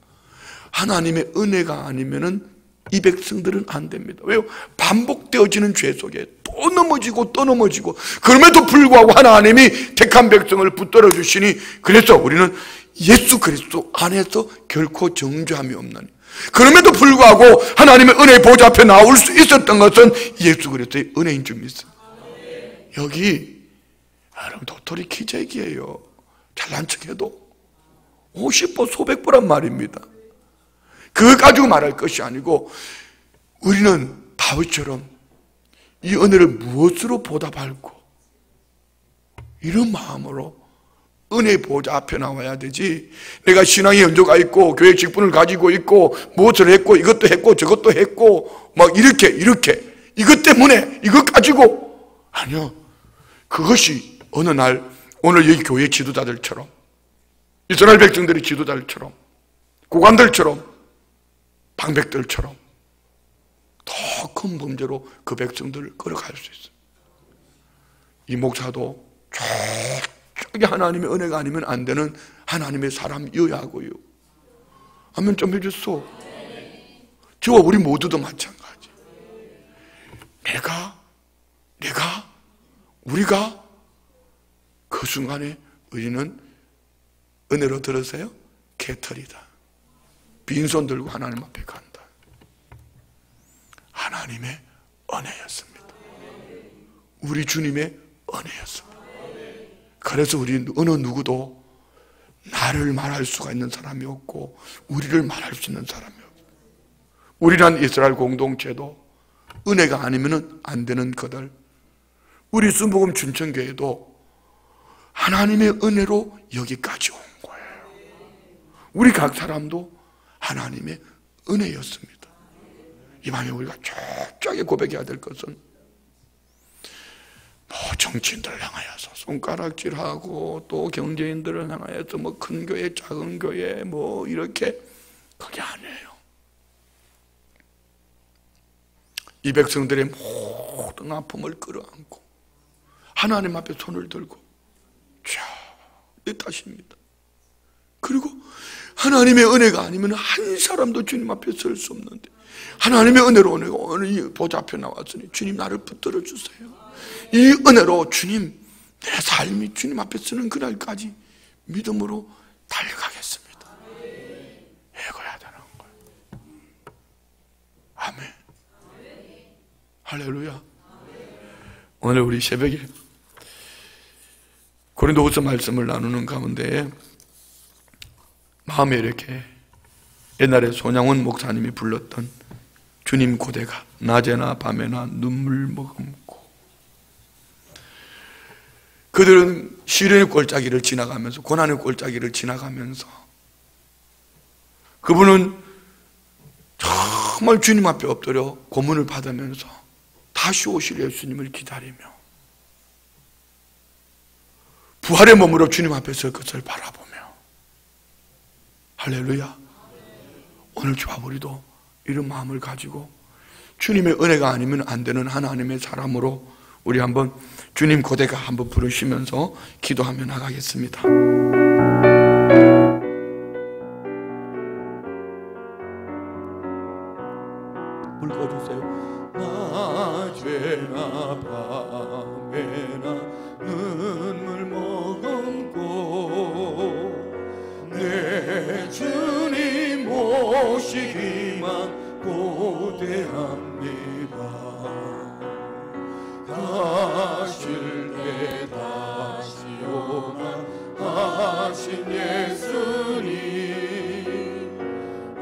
하나님의 은혜가 아니면은 이 백성들은 안 됩니다. 왜요? 반복되어지는 죄 속에 또 넘어지고 또 넘어지고, 그럼에도 불구하고 하나님이 택한 백성을 붙들어 주시니, 그래서 우리는 예수 그리스도 안에서 결코 정죄함이 없나니. 그럼에도 불구하고 하나님의 은혜의 보좌 앞에 나올 수 있었던 것은 예수 그리스도의 은혜인 줄 믿습니다. 여기 여러분 도토리 기적이에요. 잘난 척해도 50보 소백보란 말입니다. 그거 가지고 말할 것이 아니고, 우리는 다윗처럼 이 은혜를 무엇으로 보답할고, 이런 마음으로 은혜의 보좌 앞에 나와야 되지. 내가 신앙의 연조가 있고 교회 직분을 가지고 있고 무엇을 했고 이것도 했고 저것도 했고 막 이렇게 이것 때문에 이것 가지고, 아니요. 그것이 어느 날 오늘 여기 교회 지도자들처럼, 이스라엘 백성들의 지도자들처럼, 고관들처럼, 방백들처럼 더 큰 범죄로 그 백성들을 끌어갈 수 있어요. 이 목사도 저기 하나님의 은혜가 아니면 안 되는 하나님의 사람이어야 하고요. 아멘 좀 해줬어. 저와 우리 모두도 마찬가지. 우리가 그 순간에 우리는 은혜로 들으세요? 개털이다. 빈손 들고 하나님 앞에 간다. 하나님의 은혜였습니다. 우리 주님의 은혜였습니다. 그래서 우리 어느 누구도 나를 말할 수가 있는 사람이 없고 우리를 말할 수 있는 사람이 없고, 우리란 이스라엘 공동체도 은혜가 아니면 안 되는 그들, 우리 순복음 춘천교회도 하나님의 은혜로 여기까지 온 거예요. 우리 각 사람도 하나님의 은혜였습니다. 이 밤에 우리가 철저하게 고백해야 될 것은, 뭐 정치인들을 향하여서 손가락질하고 또 경제인들을 향하여서 뭐 큰 교회 작은 교회 뭐 이렇게, 그게 아니에요. 이 백성들의 모든 아픔을 끌어안고 하나님 앞에 손을 들고 내 탓입니다. 그리고 하나님의 은혜가 아니면 한 사람도 주님 앞에 설 수 없는데, 하나님의 은혜로 오늘 보좌 앞에 나왔으니 주님 나를 붙들어 주세요. 이 은혜로 주님 내 삶이 주님 앞에 서는 그날까지 믿음으로 달려가게 할렐루야. 오늘 우리 새벽에 고린도후서 말씀을 나누는 가운데 마음에 이렇게 옛날에 손양원 목사님이 불렀던 주님 고대가 낮에나 밤에나 눈물 머금고, 그들은 시련의 골짜기를 지나가면서, 고난의 골짜기를 지나가면서 그분은 정말 주님 앞에 엎드려 고문을 받으면서 다시 오실 예수님을 기다리며 부활의 몸으로 주님 앞에 설 것을 바라보며, 할렐루야. 오늘 저와 우리도 이런 마음을 가지고 주님의 은혜가 아니면 안 되는 하나님의 사람으로 우리 한번 주님 고대가 한번 부르시면서 기도하며 나가겠습니다. 불 꺼주세요. 낮에나 밤에나 눈물 머금고 내 주님 모시기만 고대합니다. 가실 때 다시 오나 하신 예수님,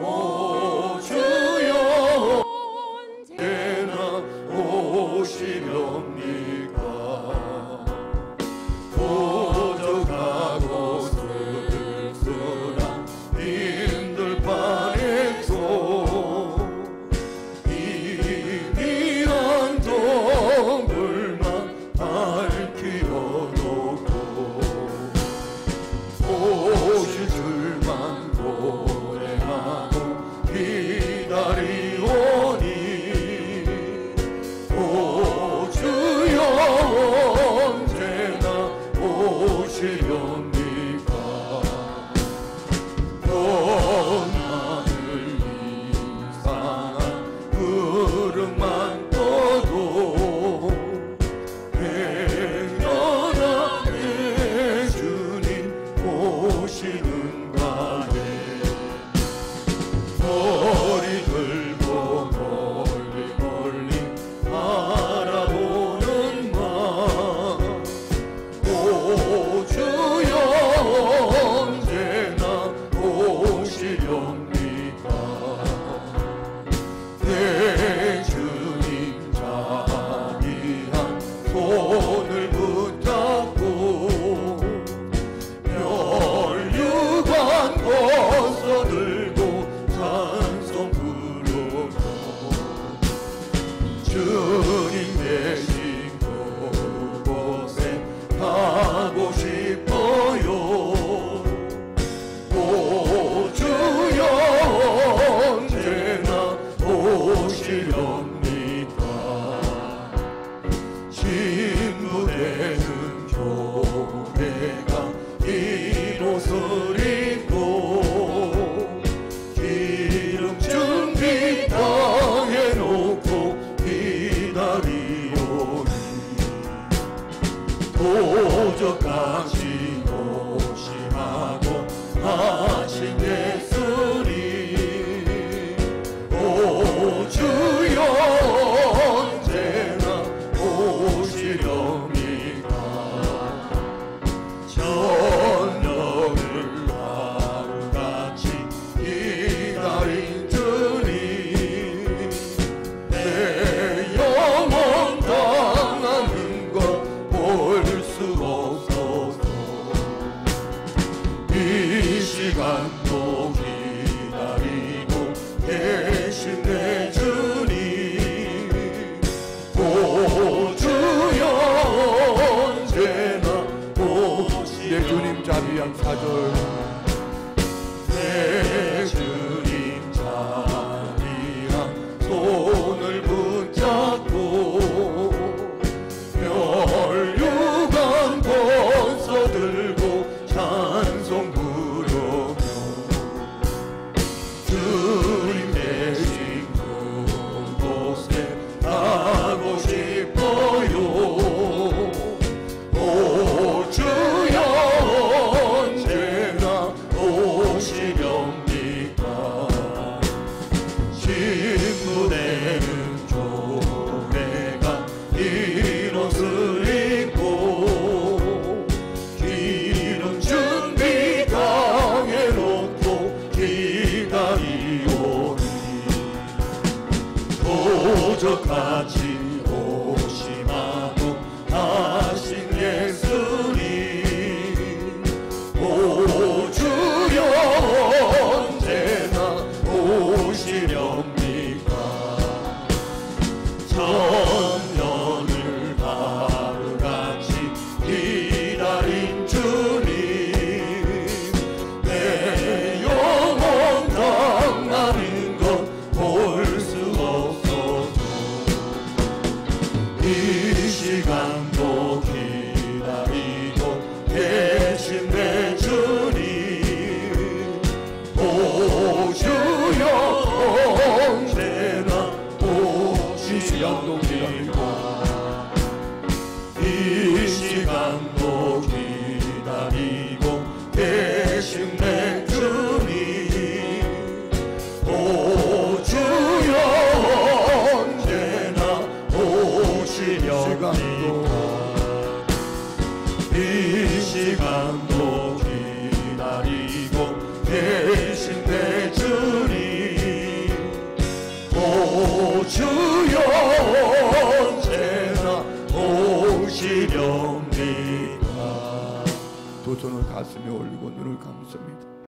오 주여 언제나 오시렵니까? 도적하고 쓸쓸한 힘들판에서 이미한 동물만 밝히어놓고 오실 줄만 고대하고 기다리오니, 오 주여 언제나 오시렵니까? 하늘 이상한 구름만 떠도 행여나 내 주님 오시는가에 머리 들고 멀리 멀리 바라보는 마음, 오 주여 언제나 오시렵니까? 내 주님 자비한 손을 붙잡고 멸류관 벗어들고 찬송 부르고 주님 계신 그곳에 가고 싶어요. 오 주여 언제나 오시렵니까? 신부되는 교회가 흰 옷을 입고 기름 준비 다 해놓고 기다리오니, 도적같이 노심하고 하신 예수님, 오 주여 언제나 오시렵니까? 저녁을 하루같이 기다린 주님, 내 영혼 당하는 것 볼 수 없어서 이 시간도 기다리고 계신 내 주님, 오 주여 언제나 내 주님 자비한 사절, 내 주님 자비한 손을 붙잡고 멸류관 벗어들고 찬송 부르며 주님 계신 그곳에 가고 싶어요. 오 주여 언제나 시간도 기다리고 계신 내 주님, 오 주여 언제나 오시렵니까. 두 손을 가슴에 올리고 눈을 감습니다.